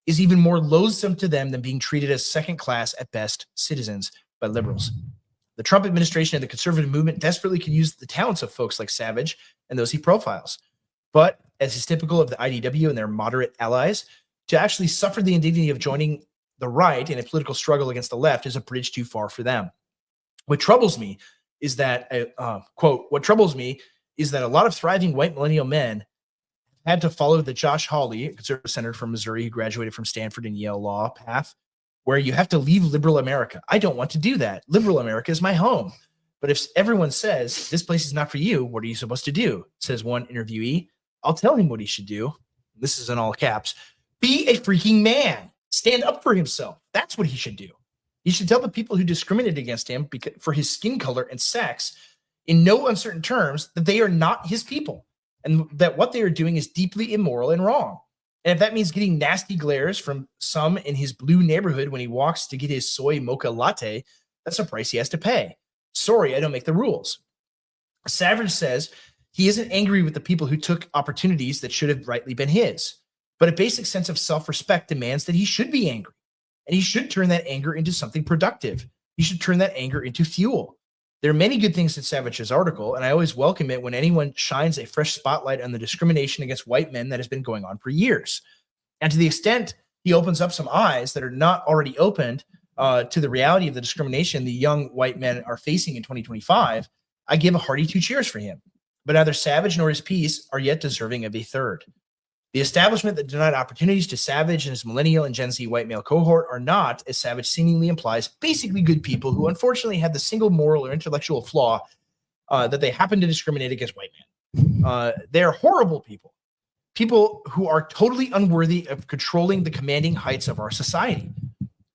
is even more loathsome to them than being treated as second-class at best citizens by liberals. The Trump administration and the conservative movement desperately could use the talents of folks like Savage and those he profiles. But, as is typical of the IDW and their moderate allies, to actually suffer the indignity of joining the right in a political struggle against the left is a bridge too far for them. What troubles me is that, what troubles me is that a lot of thriving white millennial men had to follow the Josh Hawley, a conservative senator from Missouri who graduated from Stanford and Yale law path, where you have to leave liberal America. I don't want to do that. Liberal America is my home. But if everyone says, this place is not for you, what are you supposed to do? Says one interviewee. I'll tell him what he should do. This is in all caps. Be a freaking man. Stand up for himself. That's what he should do. He should tell the people who discriminated against him for his skin color and sex in no uncertain terms that they are not his people and that what they are doing is deeply immoral and wrong. And if that means getting nasty glares from some in his blue neighborhood when he walks to get his soy mocha latte, that's a price he has to pay. Sorry, I don't make the rules. Savage says he isn't angry with the people who took opportunities that should have rightly been his, but a basic sense of self-respect demands that he should be angry, and he should turn that anger into something productive. He should turn that anger into fuel. There are many good things in Savage's article, and I always welcome it when anyone shines a fresh spotlight on the discrimination against white men that has been going on for years. And to the extent he opens up some eyes that are not already opened to the reality of the discrimination the young white men are facing in 2025, I give a hearty 2 cheers for him. But neither Savage nor his piece are yet deserving of a third. The establishment that denied opportunities to Savage and his millennial and Gen Z white male cohort are not, as Savage seemingly implies, basically good people who unfortunately have the single moral or intellectual flaw that they happen to discriminate against white men. They are horrible people who are totally unworthy of controlling the commanding heights of our society.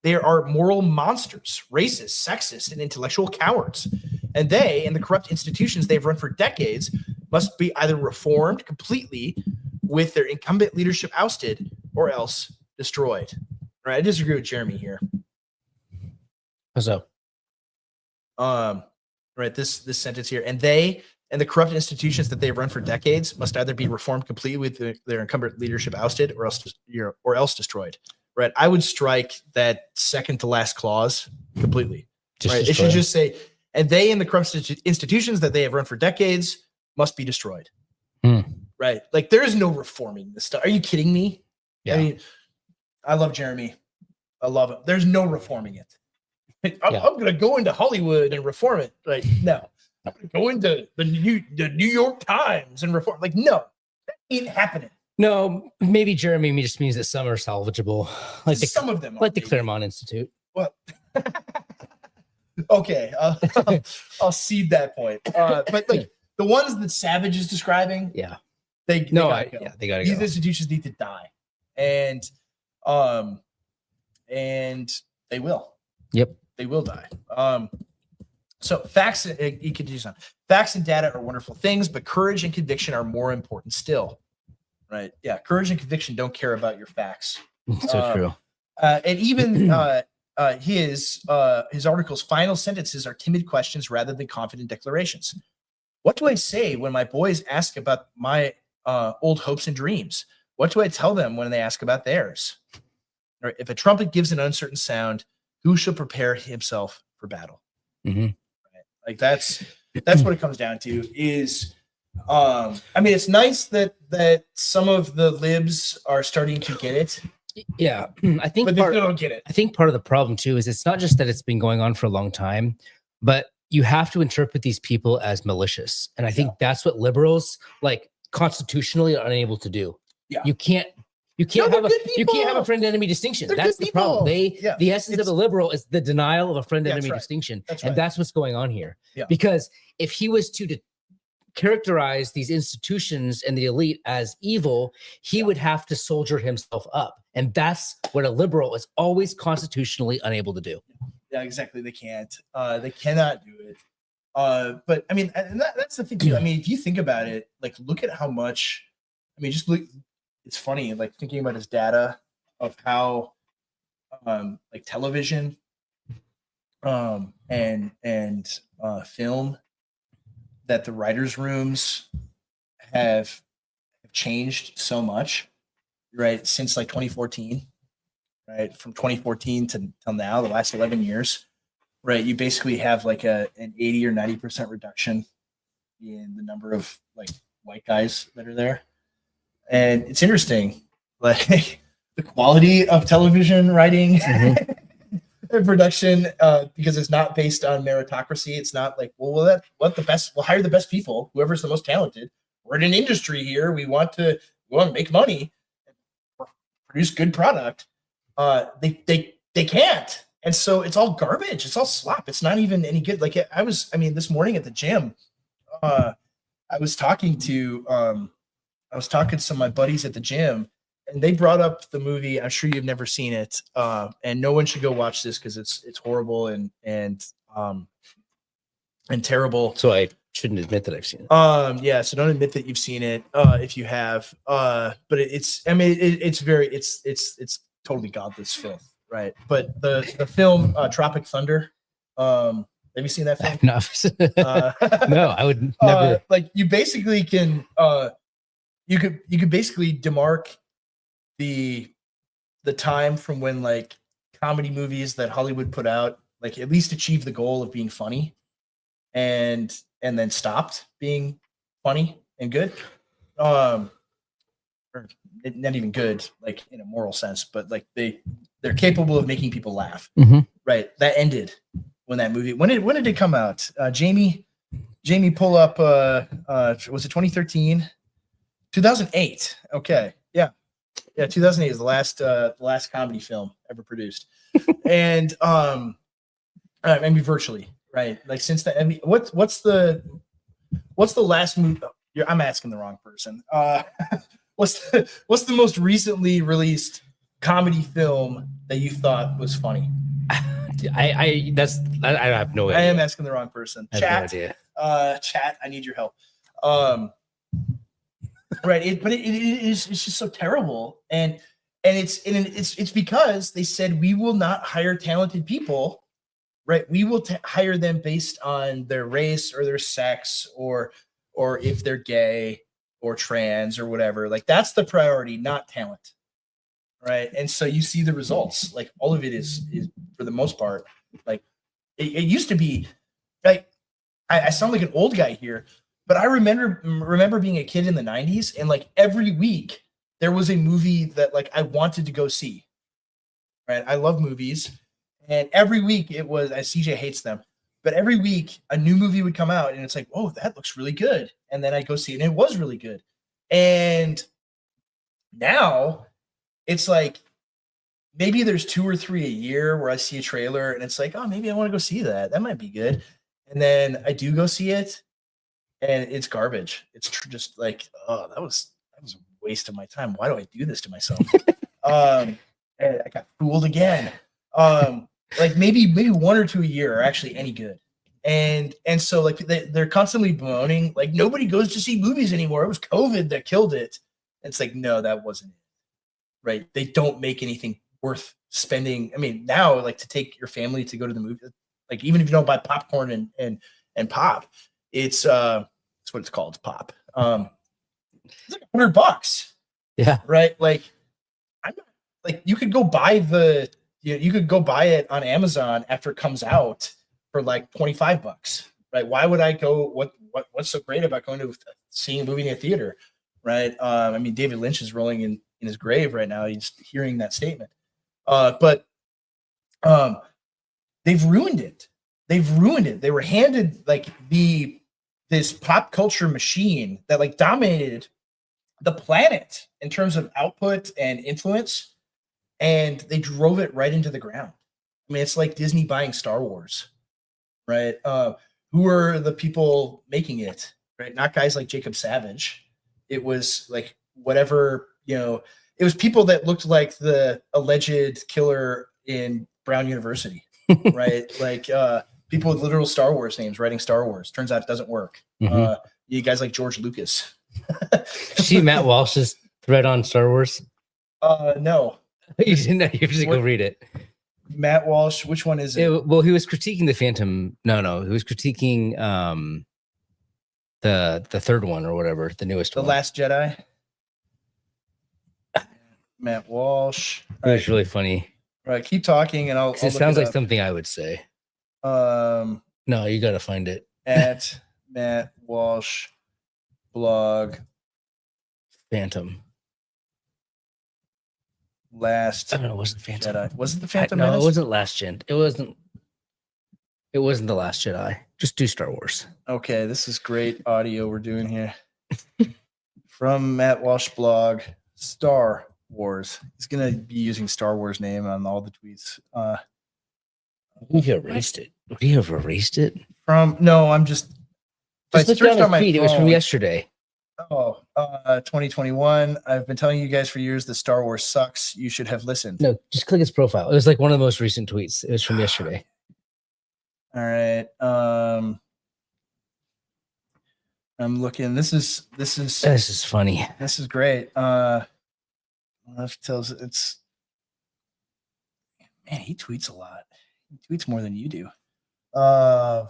They are moral monsters, racist, sexist, and intellectual cowards. And they and the corrupt institutions they've run for decades must be either reformed completely with their incumbent leadership ousted or else destroyed. All right, I disagree with Jeremy here. How's so? Right, this sentence here. And they and the corrupt institutions that they've run for decades must either be reformed completely with their incumbent leadership ousted or else destroyed. Right, I would strike that second to last clause completely. Right, it should just say, and they and the corrupt institutions that they have run for decades must be destroyed. Right, like there is no reforming this stuff. Are you kidding me? Yeah. I mean, I love Jeremy. I love him. There's no reforming it. I'm going to go into Hollywood and reform it. Like, no. I'm going to go into the New York Times and reform. Like, no. That ain't happening. No, maybe Jeremy just means that some are salvageable. Like Some of them are. Like the Claremont Institute. Well, okay. I'll cede that point. But like the ones that Savage is describing, they gotta go. These institutions need to die. And they will. Yep. They will die. So facts, he continues on. Facts and data are wonderful things, but courage and conviction are more important still. Right? Yeah. Courage and conviction don't care about your facts. So true. And even his article's final sentences are timid questions rather than confident declarations. What do I say when my boys ask about my old hopes and dreams? What do I tell them when they ask about theirs? Or if a trumpet gives an uncertain sound, who shall prepare himself for battle? Mm-hmm. Right? Like that's what it comes down to. Is I mean, it's nice that some of the libs are starting to get it. Yeah, I think, but they still don't get it. I think part of the problem too is it's not just that it's been going on for a long time, but you have to interpret these people as malicious, and I think that's what liberals, like, constitutionally are unable to do. Yeah, you can't have a friend enemy distinction. That's the problem. The essence of a liberal is the denial of a friend enemy distinction, and that's what's going on here. Yeah. Because if he was to characterize these institutions and the elite as evil, he would have to soldier himself up, and that's what a liberal is always constitutionally unable to do. Yeah, exactly. They can't. They cannot do it. But I mean, and that's the thing too. I mean, if you think about it, like, look at how much. I mean, just look. It's funny, like, thinking about his data of how, like, television, and film, that the writers' rooms have changed so much, right? Since like 2014, right? From 2014 till now, the last 11 years, right? You basically have like an 80 or 90% reduction in the number of like white guys that are there. And it's interesting, like the quality of television writing and production, because it's not based on meritocracy. It's not like, we'll hire the best people, whoever's the most talented. We're in an industry here. We want to make money, produce good product. They can't. And so it's all garbage. It's all slop. It's not even any good. Like this morning at the gym, I was talking to some of my buddies at the gym, and they brought up the movie. I'm sure you've never seen it, and no one should go watch this because it's horrible and terrible. So I shouldn't admit that I've seen it. Yeah. So don't admit that you've seen it if you have. But it's totally godless filth, right? But the film Tropic Thunder. Have you seen that film? No, I would never. Like, you basically can. You could basically demark the time from when, like, comedy movies that Hollywood put out, like, at least achieved the goal of being funny, and then stopped being funny and good, or not even good, like, in a moral sense, but like they're capable of making people laugh, right? That ended when that movie. When did it come out? Jamie, pull up. Was it 2013? 2008. Okay, yeah. 2008 is the last comedy film ever produced, and I mean virtually, right? Like since then, I mean, what's the last movie? I'm asking the wrong person. What's the most recently released comedy film that you thought was funny? I have no idea. I am asking the wrong person. I have no idea. Chat, I need your help. Right, but it's just so terrible, and it's because they said we will not hire talented people, right? We will hire them based on their race or their sex or if they're gay or trans or whatever. Like that's the priority, not talent, right? And so you see the results. Like all of it is for the most part. Like it used to be. Like I sound like an old guy here. But I remember being a kid in the 90s, and like every week there was a movie that like I wanted to go see. Right? I love movies, and every week it was. CJ hates them, but every week a new movie would come out, and it's like, oh, that looks really good, and then I go see it, and it was really good. And now it's like maybe there's 2 or 3 a year where I see a trailer, and it's like, oh, maybe I want to go see that. That might be good, and then I do go see it. And it's garbage. It's just like, oh, that was a waste of my time. Why do I do this to myself? And I got fooled again. Like maybe 1 or 2 a year are actually any good. And so like they're constantly bemoaning, like nobody goes to see movies anymore. It was COVID that killed it. It's like, no, that wasn't it. Right? They don't make anything worth spending. I mean, now like to take your family to go to the movie, like even if you don't buy popcorn and pop. It's what it's called. It's pop. It's like $100. Yeah. Right. Like I'm not, like you could go buy you could go buy it on Amazon after it comes out for like $25. Right. Why would I go? What's so great about going to seeing a movie in a theater? Right. I mean, David Lynch is rolling in his grave right now. He's hearing that statement. But they've ruined it. They were handed like this pop culture machine that like dominated the planet in terms of output and influence, and they drove it right into the ground. I mean, it's like Disney buying Star Wars, right? Who are the people making it, right? Not guys like Jacob Savage. It was like whatever, it was people that looked like the alleged killer in Brown University, right? Like people with literal Star Wars names writing Star Wars. Turns out it doesn't work. Mm-hmm. You guys like George Lucas. See Matt Walsh's thread on Star Wars? No. You didn't. You should go read it. Matt Walsh. Which one is it? Well, he was critiquing the Phantom. No, he was critiquing the third one or whatever, the newest one. The Last Jedi. Matt Walsh. It was really funny. All right, keep talking, and I'll. It sounds like something I would say. No, you got to find it. At Matt Walsh blog Phantom. Last. I don't know. It wasn't Phantom. Jedi. Was it the Phantom? No, Menace? it wasn't Last Gen. It wasn't the Last Jedi. Just do Star Wars. Okay, this is great audio we're doing here. From Matt Walsh blog, Star Wars. He's gonna be using Star Wars name on all the tweets. You erased it. Would you have erased it? No, I'm just. Just look down the feed. It was from yesterday. 2021. I've been telling you guys for years that Star Wars sucks. You should have listened. No, just click his profile. It was like one of the most recent tweets. It was from yesterday. All right. I'm looking. This is funny. This is great. Left tells it's. Man, he tweets a lot. He tweets more than you do. I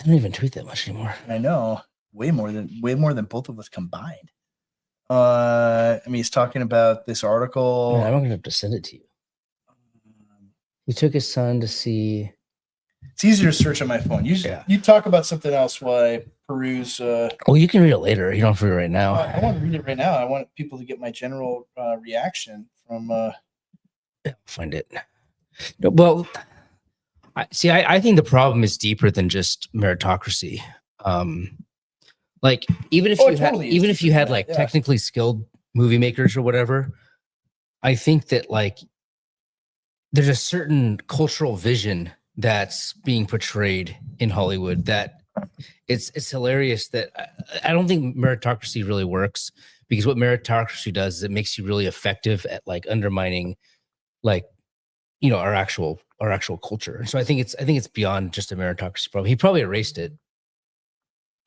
don't even tweet that much anymore. I know. Way more than both of us combined. I mean, he's talking about this article. Man, I'm gonna have to send it to you. He took his son to see. It's easier to search on my phone. You talk about something else while I peruse. Well, you can read it later. You don't have to read it right now. I want to read it right now. I want people to get my general reaction from. Find it. No, well, I think the problem is deeper than just meritocracy. Like even if you had like technically skilled movie makers or whatever, I think that like there's a certain cultural vision that's being portrayed in Hollywood that it's hilarious that I don't think meritocracy really works, because what meritocracy does is it makes you really effective at like undermining like, you know, our actual culture. So I think it's beyond just a meritocracy problem. He probably erased it.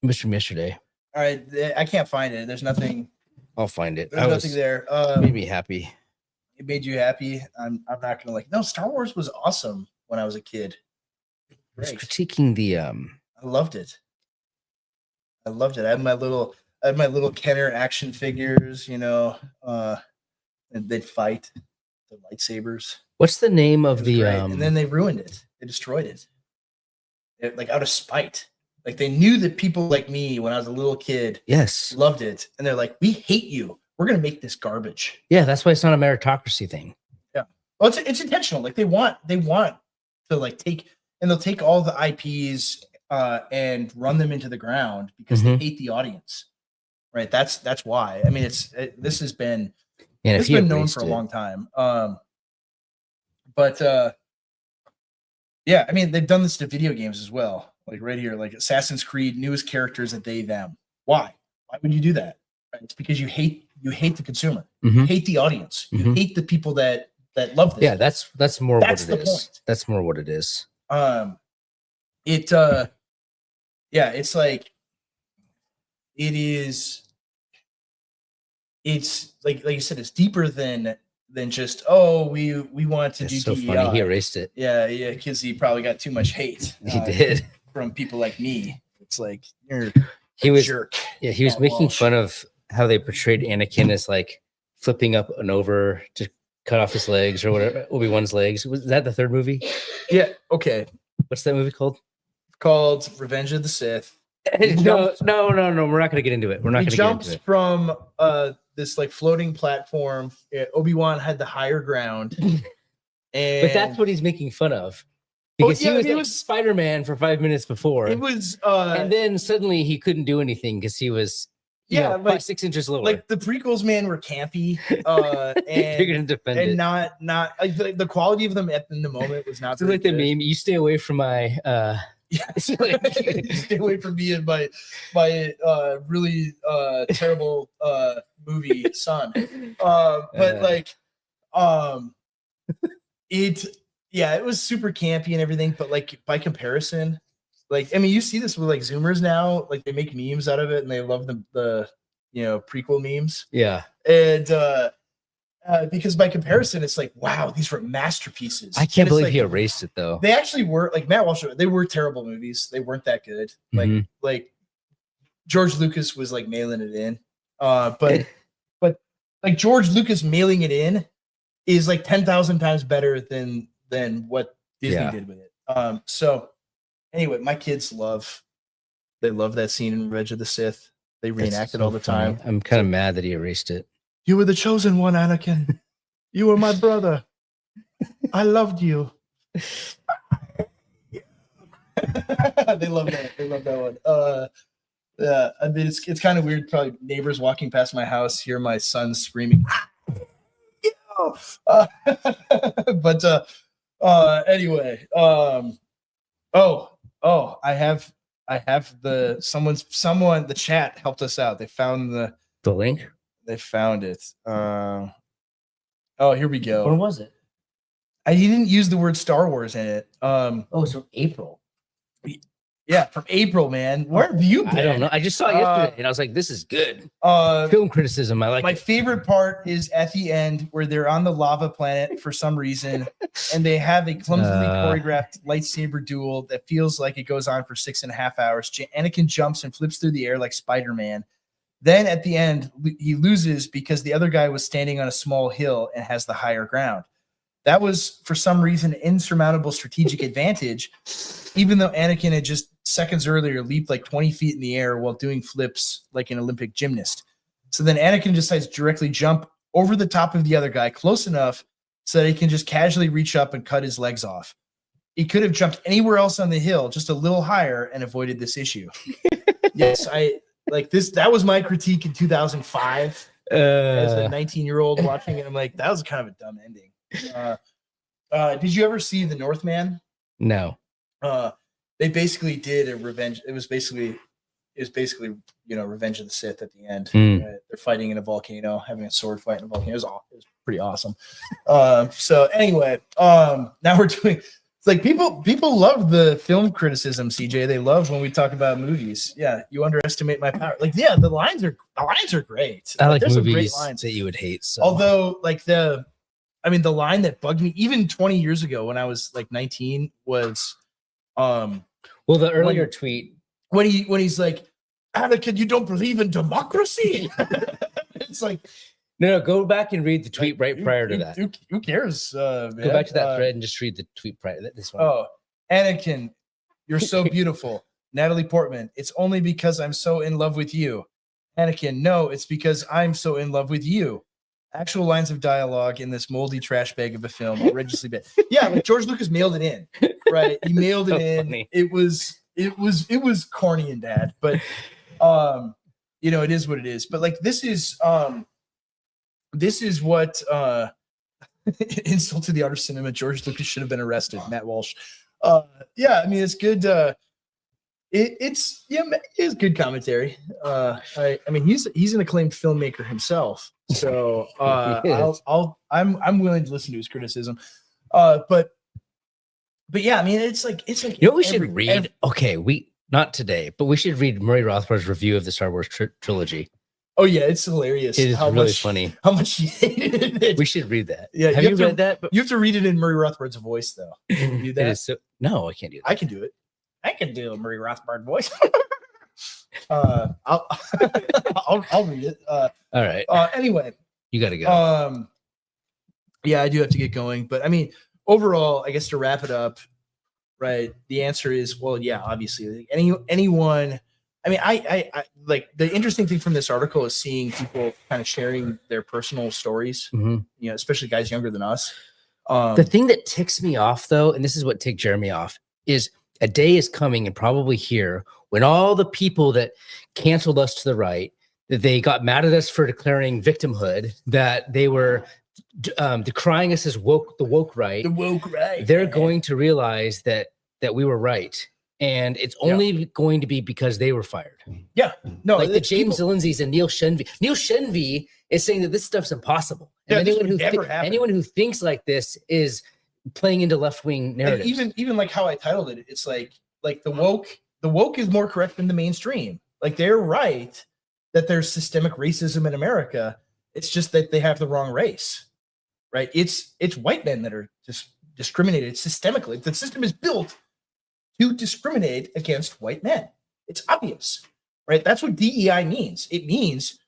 It was from yesterday. All right, I can't find it. There's nothing. I'll find it. There's nothing there. Made me happy. It made you happy. I'm not gonna like. No, Star Wars was awesome when I was a kid. I was Great. critiquing the I loved it. I had my little Kenner action figures, you know, and they'd fight the lightsabers. what's the name of the And then they ruined it. They destroyed it. Like out of spite. Like they knew that people like me when I was a little kid yes. loved it. And they're like, we hate you. We're gonna make this garbage. Yeah, that's why it's not a meritocracy thing. Yeah. Well, it's intentional. Like they want to like take, and they'll take all the IPs and run them into the ground because they hate the audience. Right. That's why. I mean, this has been known for a long time. Yeah, I mean, they've done this to video games as well. Like right here, like Assassin's Creed, newest characters that they, them. Why? Why would you do that? Right? It's because you hate the consumer. You hate the audience. You hate the people that love this. Yeah, that's more That's what it the is. point. That's more what it is. It's like it's like you said, it's deeper than just, oh, we want to do It's so DEI. funny. He erased it. Yeah, because he probably got too much hate. He did. From people like me. It's like you're He was jerk. Yeah, he was Matt making Walsh. fun of how they portrayed Anakin as like flipping up and over to cut off his legs or whatever. Obi-Wan's legs. Was that the third movie? Yeah. Okay. What's that movie called? Called Revenge of the Sith. No. We're not going to get into it. We're not He going to get jumps into it. from this like floating platform. Obi-Wan had the higher ground. And But that's what he's making fun of. Because he was Spider-Man for 5 minutes before. It was and then suddenly he couldn't do anything because he was like 6 inches lower. like the prequels, man, were campy. You're gonna defend and it. not like the quality of them in the moment was not So very like the good. meme, you stay away from my Stay away from me and my really terrible movie son. It was super campy and everything, but like by comparison, like I mean, you see this with like Zoomers now, like they make memes out of it and they love the prequel memes. Yeah. And because by comparison, it's like, wow, these were masterpieces. I can't believe like, he erased it though. they actually were, like Matt Walsh, they were terrible movies. They weren't that good. Like George Lucas was like mailing it in. But like George Lucas mailing it in is like 10,000 times better than what Disney did with it. So anyway, my kids love that scene in Revenge of the Sith. They reenact it all the time. I'm kind of mad that he erased it. You were the chosen one, Anakin. You were my brother. I loved you. They love that. They love that one. Yeah, I mean, it's kind of weird. Probably neighbors walking past my house hear my son screaming. Anyway. I have the chat helped us out. They found the link. They found it. Here we go. When was it? I didn't use the word Star Wars in it. It's from April. Yeah, from April, man. Where have you been? I don't know. I just saw it yesterday and I was like, this is good. Film criticism. I like my it. favorite part is at the end where they're on the lava planet for some reason and they have a clumsily choreographed lightsaber duel that feels like it goes on for 6.5 hours. Anakin jumps and flips through the air like Spider-Man. Then at the end, he loses because the other guy was standing on a small hill and has the higher ground. That was, for some reason, an insurmountable strategic advantage, even though Anakin had just seconds earlier leaped like 20 feet in the air while doing flips like an Olympic gymnast. So then Anakin decides to directly jump over the top of the other guy close enough so that he can just casually reach up and cut his legs off. he could have jumped anywhere else on the hill, just a little higher, and avoided this issue. Yes, I like this. That was my critique in 2005 as a 19-year-old watching it. I'm like, that was kind of a dumb ending. Did you ever see The Northman? No. They basically did a revenge. It was basically, Revenge of the Sith at the end. They're fighting in a volcano, having a sword fight in a volcano. It was pretty awesome. So anyway, now we're doing. It's like people love the film criticism, CJ. They love when we talk about movies. Yeah, you underestimate my power. Like, yeah, the lines are great. I like There's some great movies lines that you would hate. So. Although, like the line that bugged me even 20 years ago when I was like 19 was, well, the earlier tweet when he's like, Anakin, you don't believe in democracy. It's like, no, go back and read the tweet right prior to that. Who cares? Man? Go back to that thread and just read the tweet prior. This one. Oh, Anakin, you're so beautiful. Natalie Portman, it's only because I'm so in love with you. Anakin, no, it's because I'm so in love with you. Actual lines of dialogue in this moldy trash bag of a film, outrageously bad. Yeah, like George Lucas mailed it in, right? He mailed it in. Funny. It was corny and bad, but it is what it is. But like this is what insult to the art of cinema. George Lucas should have been arrested. Matt Walsh. Yeah, I mean it's good. It's good commentary. I mean he's an acclaimed filmmaker himself. So I'm willing to listen to his criticism. But yeah, I mean it's like you know what we should read. Okay, not today, but we should read Murray Rothbard's review of the Star Wars trilogy. Oh yeah, it's hilarious. It is really funny. How much he hated it. We should read that. Yeah, have you read that? You have to read it in Murray Rothbard's voice, though. Can you do that? No, I can't do that. I can do it. I can do a Murray Rothbard voice. I'll read it. All right. Anyway, you got to go. Yeah, I do have to get going, but I mean, overall, I guess to wrap it up, right? The answer is, well, yeah, obviously, anyone. I mean, I like the interesting thing from this article is seeing people kind of sharing their personal stories. Especially guys younger than us. The thing that ticks me off, though, and this is what ticked Jeremy off, is a day is coming and probably here when all the people that canceled us to the right, that they got mad at us for declaring victimhood, that they were decrying us as the woke right. They're going to realize that we were right. And it's only going to be because they were fired. Yeah. No, like the James Lindsay's and Neil Shenvi. Neil Shenvi is saying that this stuff's impossiple. And anyone who thinks like this is playing into left-wing narratives. And even like how I titled it, it's like the woke is more correct than the mainstream. Like they're right that there's systemic racism in America. It's just that they have the wrong race. Right? It's white men that are just discriminated systemically. The system is built to discriminate against white men. It's obvious, right? That's what DEI means. It means,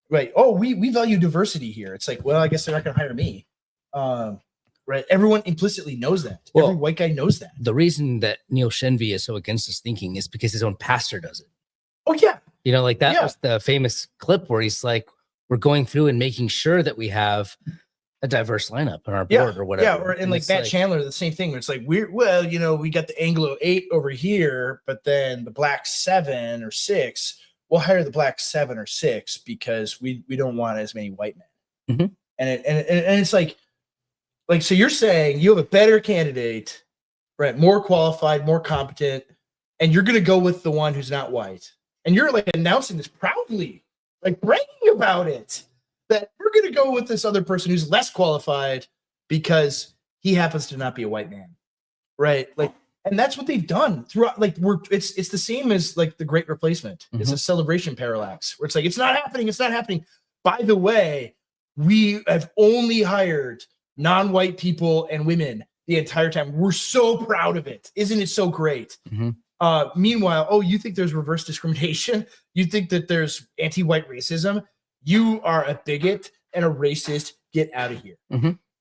right? Oh, we value diversity here. It's like, well, I guess they're not going to hire me, right? Everyone implicitly knows that. Well, every white guy knows that. The reason that Neil Shenvi is so against this thinking is because his own pastor does it. Oh yeah, like that was the famous clip where he's like, "We're going through and making sure that we have a diverse lineup on our board or whatever." Yeah, and like Matt Chandler, the same thing. Where it's like we got the Anglo 8 over here, but then the black 7 or 6. We'll hire the black 7 or 6 because we don't want as many white men. And it's like so you're saying you have a better candidate, right? More qualified, more competent, and you're gonna go with the one who's not white, and you're like announcing this proudly, like bragging about it. That we're going to go with this other person who's less qualified because he happens to not be a white man, right? Like, and that's what they've done throughout. Like, it's the same as like the Great Replacement. It's a celebration parallax where it's like it's not happening. It's not happening. By the way, we have only hired non-white people and women the entire time. We're so proud of it. Isn't it so great? Meanwhile, you think there's reverse discrimination? You think that there's anti-white racism? You are a bigot and a racist. Get out of here,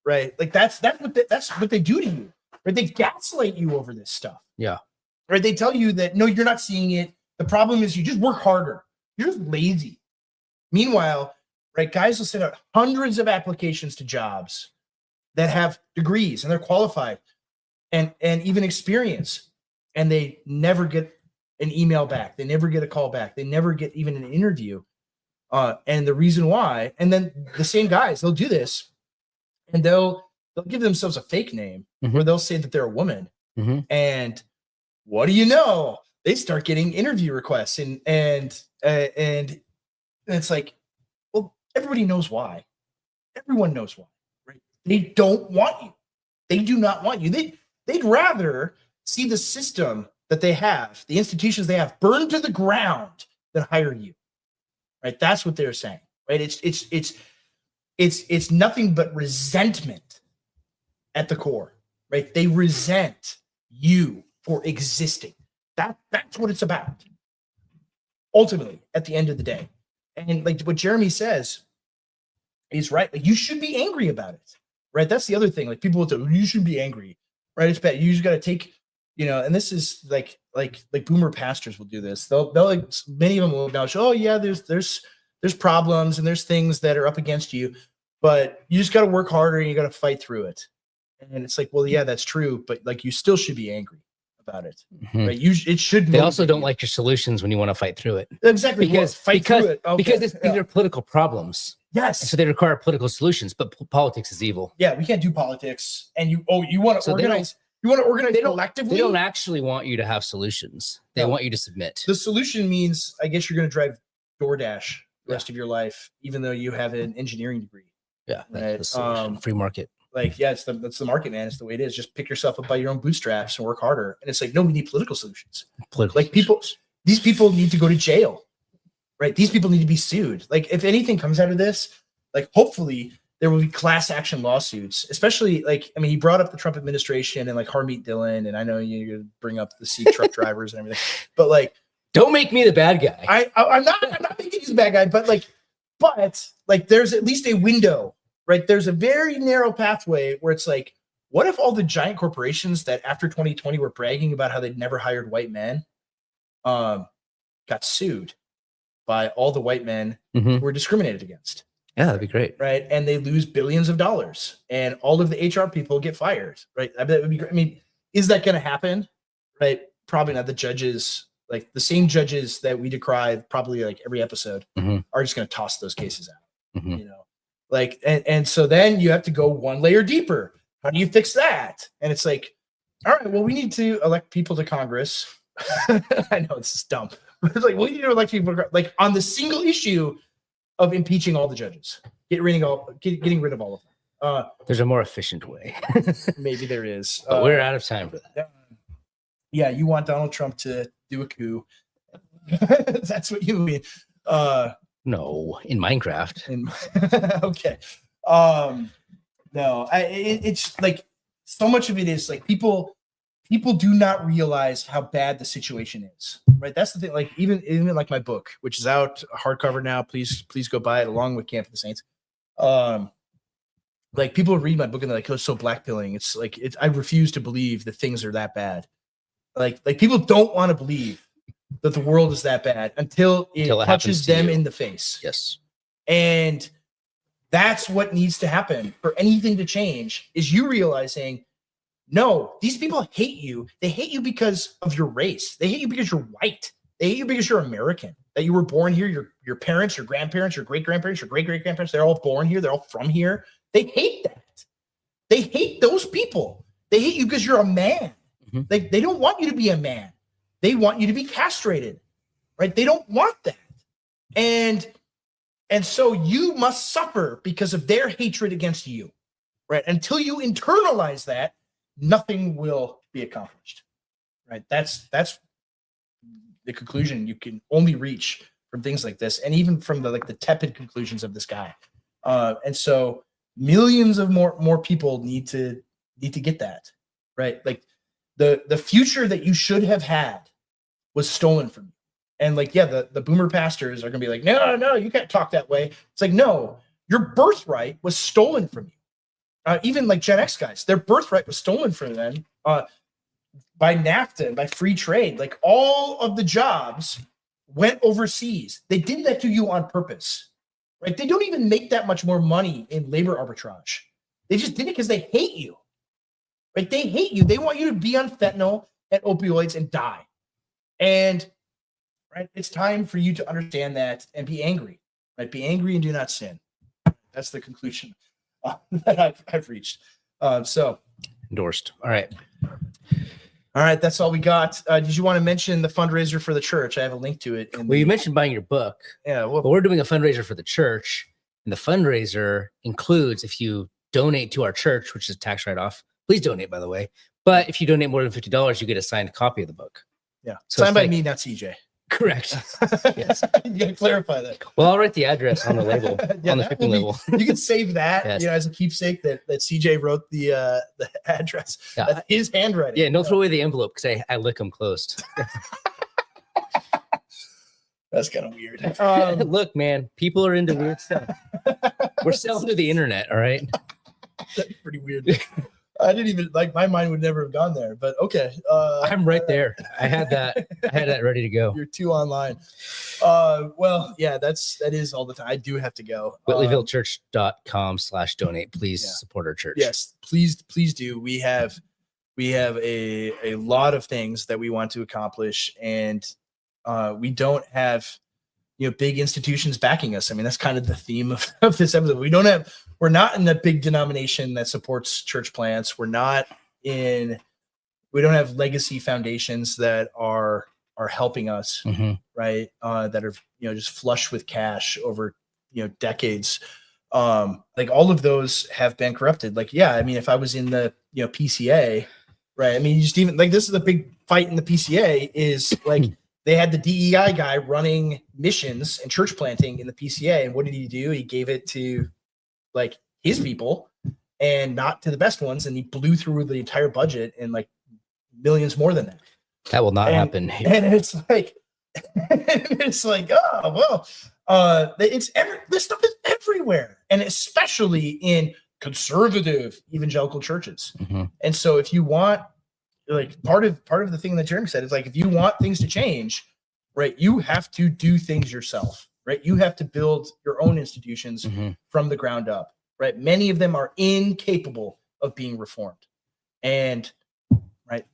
right? Like that's what they do to you, right? They gaslight you over this stuff, right? They tell you that no, you're not seeing it. The problem is you just work harder. You're just lazy. Meanwhile, right, guys will send out hundreds of applications to jobs that have degrees and they're qualified. and even experience, and they never get an email back. They never get a call back. They never get even an interview. And the reason why, and then the same guys, they'll do this, and they'll give themselves a fake name, or they'll say that they're a woman. And what do you know? They start getting interview requests, and it's like, well, everybody knows why. Everyone knows why, right? They don't want you. They do not want you. They'd rather see the system that they have, the institutions they have, burn to the ground than hire you, right? That's what they're saying, right? It's nothing but resentment at the core, right? They resent you for existing. That's what it's about. Ultimately, at the end of the day. And like what Jeremy says is right. Like, you should be angry about it, right? That's the other thing. Like, people will say, you should be angry, right? It's bad. You just got to take, and this is like boomer pastors will do this. They'll like, many of them will acknowledge, oh yeah, there's problems and there's things that are up against you, but you just got to work harder and you got to fight through it. And it's like, well, yeah, that's true, but like, you still should be angry about it, right? It should. They also don't like your solutions when you want to fight through it. Exactly, because through it. Okay. Because these are political problems. Yes, and so they require political solutions. But politics is evil. Yeah, we can't do politics. And you want to organize. You want to organize collectively. They don't actually want you to have solutions. They want you to submit. The solution means, I guess, you're going to drive DoorDash the rest of your life, even though you have an engineering degree. Yeah, right. Free market. Like, yeah, that's the market, man. It's the way it is. Just pick yourself up by your own bootstraps and work harder. And it's like, no, we need political solutions. These people need to go to jail, right? These people need to be sued. Like, if anything comes out of this, like, hopefully there will be class action lawsuits, especially like, I mean, he brought up the Trump administration and like Harmeet Dillon, and I know you bring up the Sikh truck drivers and everything, but like, don't make me the bad guy. I'm not making you the bad guy, but there's at least a window. Right. There's a very narrow pathway where it's like, what if all the giant corporations that after 2020 were bragging about how they'd never hired white men got sued by all the white men who were discriminated against? Yeah, that'd be great. Right. And they lose billions of dollars and all of the HR people get fired. Right. I bet it would be great. I mean, is that going to happen? Right. Probably not. The judges, like the same judges that we decry probably like every episode, are just going to toss those cases out, Like, and so then you have to go one layer deeper. How do you fix that? And it's like, all right, well, we need to elect people to Congress. I know it's dumb, but it's like, we need to elect people like on the single issue of impeaching all the judges, getting rid of all of them. There's a more efficient way. Maybe there is. But we're out of time for that. Yeah, you want Donald Trump to do a coup. That's what you mean. No, in Minecraft. Okay. No, it's like so much of it is like people do not realize how bad the situation is, right? That's the thing. Like even like my book, which is out hardcover now, please go buy it along with Camp of the Saints. Like people read my book and they're like, oh, it's so blackpilling. It's like, I refuse to believe that things are that bad. Like people don't want to believe that the world is that bad until it touches them in the face. Yes. And that's what needs to happen for anything to change, is you realizing, no, these people hate you. They hate you because of your race. They hate you because you're white. They hate you because you're American, that you were born here. Your parents, your grandparents, your great-grandparents, your great-great-grandparents, they're all born here. They're all from here. They hate that. They hate those people. They hate you because you're a man. They don't want you to be a man. They want you to be castrated, right? They don't want that. And so you must suffer because of their hatred against you, right? Until you internalize that, nothing will be accomplished, right? That's the conclusion you can only reach from things like this, and even from the tepid conclusions of this guy. And so millions of more people need to get that, right? Like the future that you should have had was stolen from you. And like, yeah, the boomer pastors are going to be like, no, you can't talk that way. It's like, no, your birthright was stolen from you. Even like Gen X guys, their birthright was stolen from them by NAFTA and by free trade. Like all of the jobs went overseas. They did that to you on purpose, right? They don't even make that much more money in labor arbitrage. They just did it because they hate you. right? They hate you. They want you to be on fentanyl and opioids and die. And right, it's time for you to understand that and be angry, right? Be angry and do not sin. That's the conclusion that I've reached. So Endorsed. All right. All right, that's all we got. Did you want to mention the fundraiser for the church? I have a link to it. Well, you mentioned buying your book. Yeah, But we're doing a fundraiser for the church, and the fundraiser includes if you donate to our church, which is a tax write-off. Please donate, by the way. But if you donate more than $50, you get a signed copy of the book. yeah, So signed it's by like- me, not CJ. Correct. Yes. You gotta clarify that. Well, I'll write the address on the label, Yeah, on the that shipping will be- label. You can save that, Yes. as a keepsake that CJ wrote the address. Yeah. That's his handwriting. Yeah, don't throw away the envelope because I lick them closed. That's kind of weird. Look, man, people are into weird stuff. We're selling to the internet, all right? That's pretty weird. I didn't even my mind would never have gone there, but okay. I'm right there. I had that ready to go. You're too online. Well, yeah, that is all the time. I do have to go. WhitleyvilleChurch.com/donate. Please Yeah. support our church. Yes, please do. We have a lot of things that we want to accomplish, and we don't have big institutions backing us. I mean, that's kind of the theme of this episode. We're not in the big denomination that supports church plants. We don't have legacy foundations that are helping us, Mhm. right? That are just flush with cash over decades. Like all of those have been corrupted. Like, yeah, I mean, if I was in the PCA, right? I mean, you just even like this is a big fight in the PCA is like they had the DEI guy running missions and church planting in the PCA, and what did he do? He gave it to like his people and not to the best ones, and he blew through the entire budget and like millions more than that. That will not And- happen. And it's like, oh well, this stuff is everywhere, and especially in conservative evangelical churches. Mhm. And so, if you want, like, part of the thing that Jeremy said is like, if you want things to change, right, you have to do things yourself, right? You have to build your own institutions Mhm. from the ground up, right? Many of them are incapable of being reformed, and right,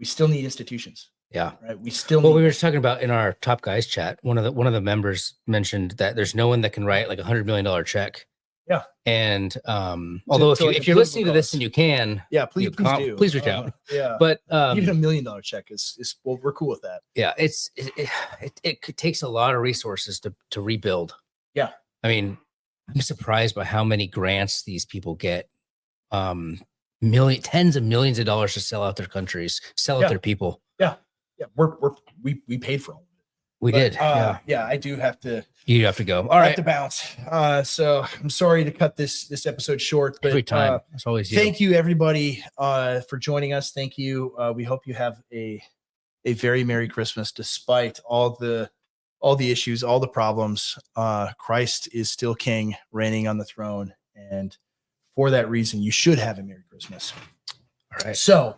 we still need institutions. Yeah. Right. We still Well, need, we were just talking about in our top guys chat. One of the members mentioned that there's no one that can write like $100 million check. Yeah. And although to like if a you're listening to political this and you can, yeah, please do. please reach out. Yeah. But Even $1 million check is well, we're cool with that. yeah, it takes a lot of resources to rebuild. Yeah. I mean, I'm surprised by how many grants these people get. Tens of millions of dollars to sell out their countries, sell Yeah. out their people. Yeah. We paid for all of it. We But, did. Yeah. Yeah. I do have to. You have to go. All I have right. to bounce. So I'm sorry to cut this episode short, but Every time. It's always you. thank you everybody for joining us. Thank you. We hope you have a very Merry Christmas despite all the issues, all the problems. Christ is still King, reigning on the throne, and for that reason, you should have a Merry Christmas. All right. So,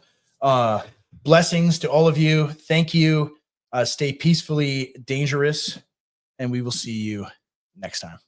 blessings to all of you. Thank you. Stay peacefully dangerous, and we will see you next time.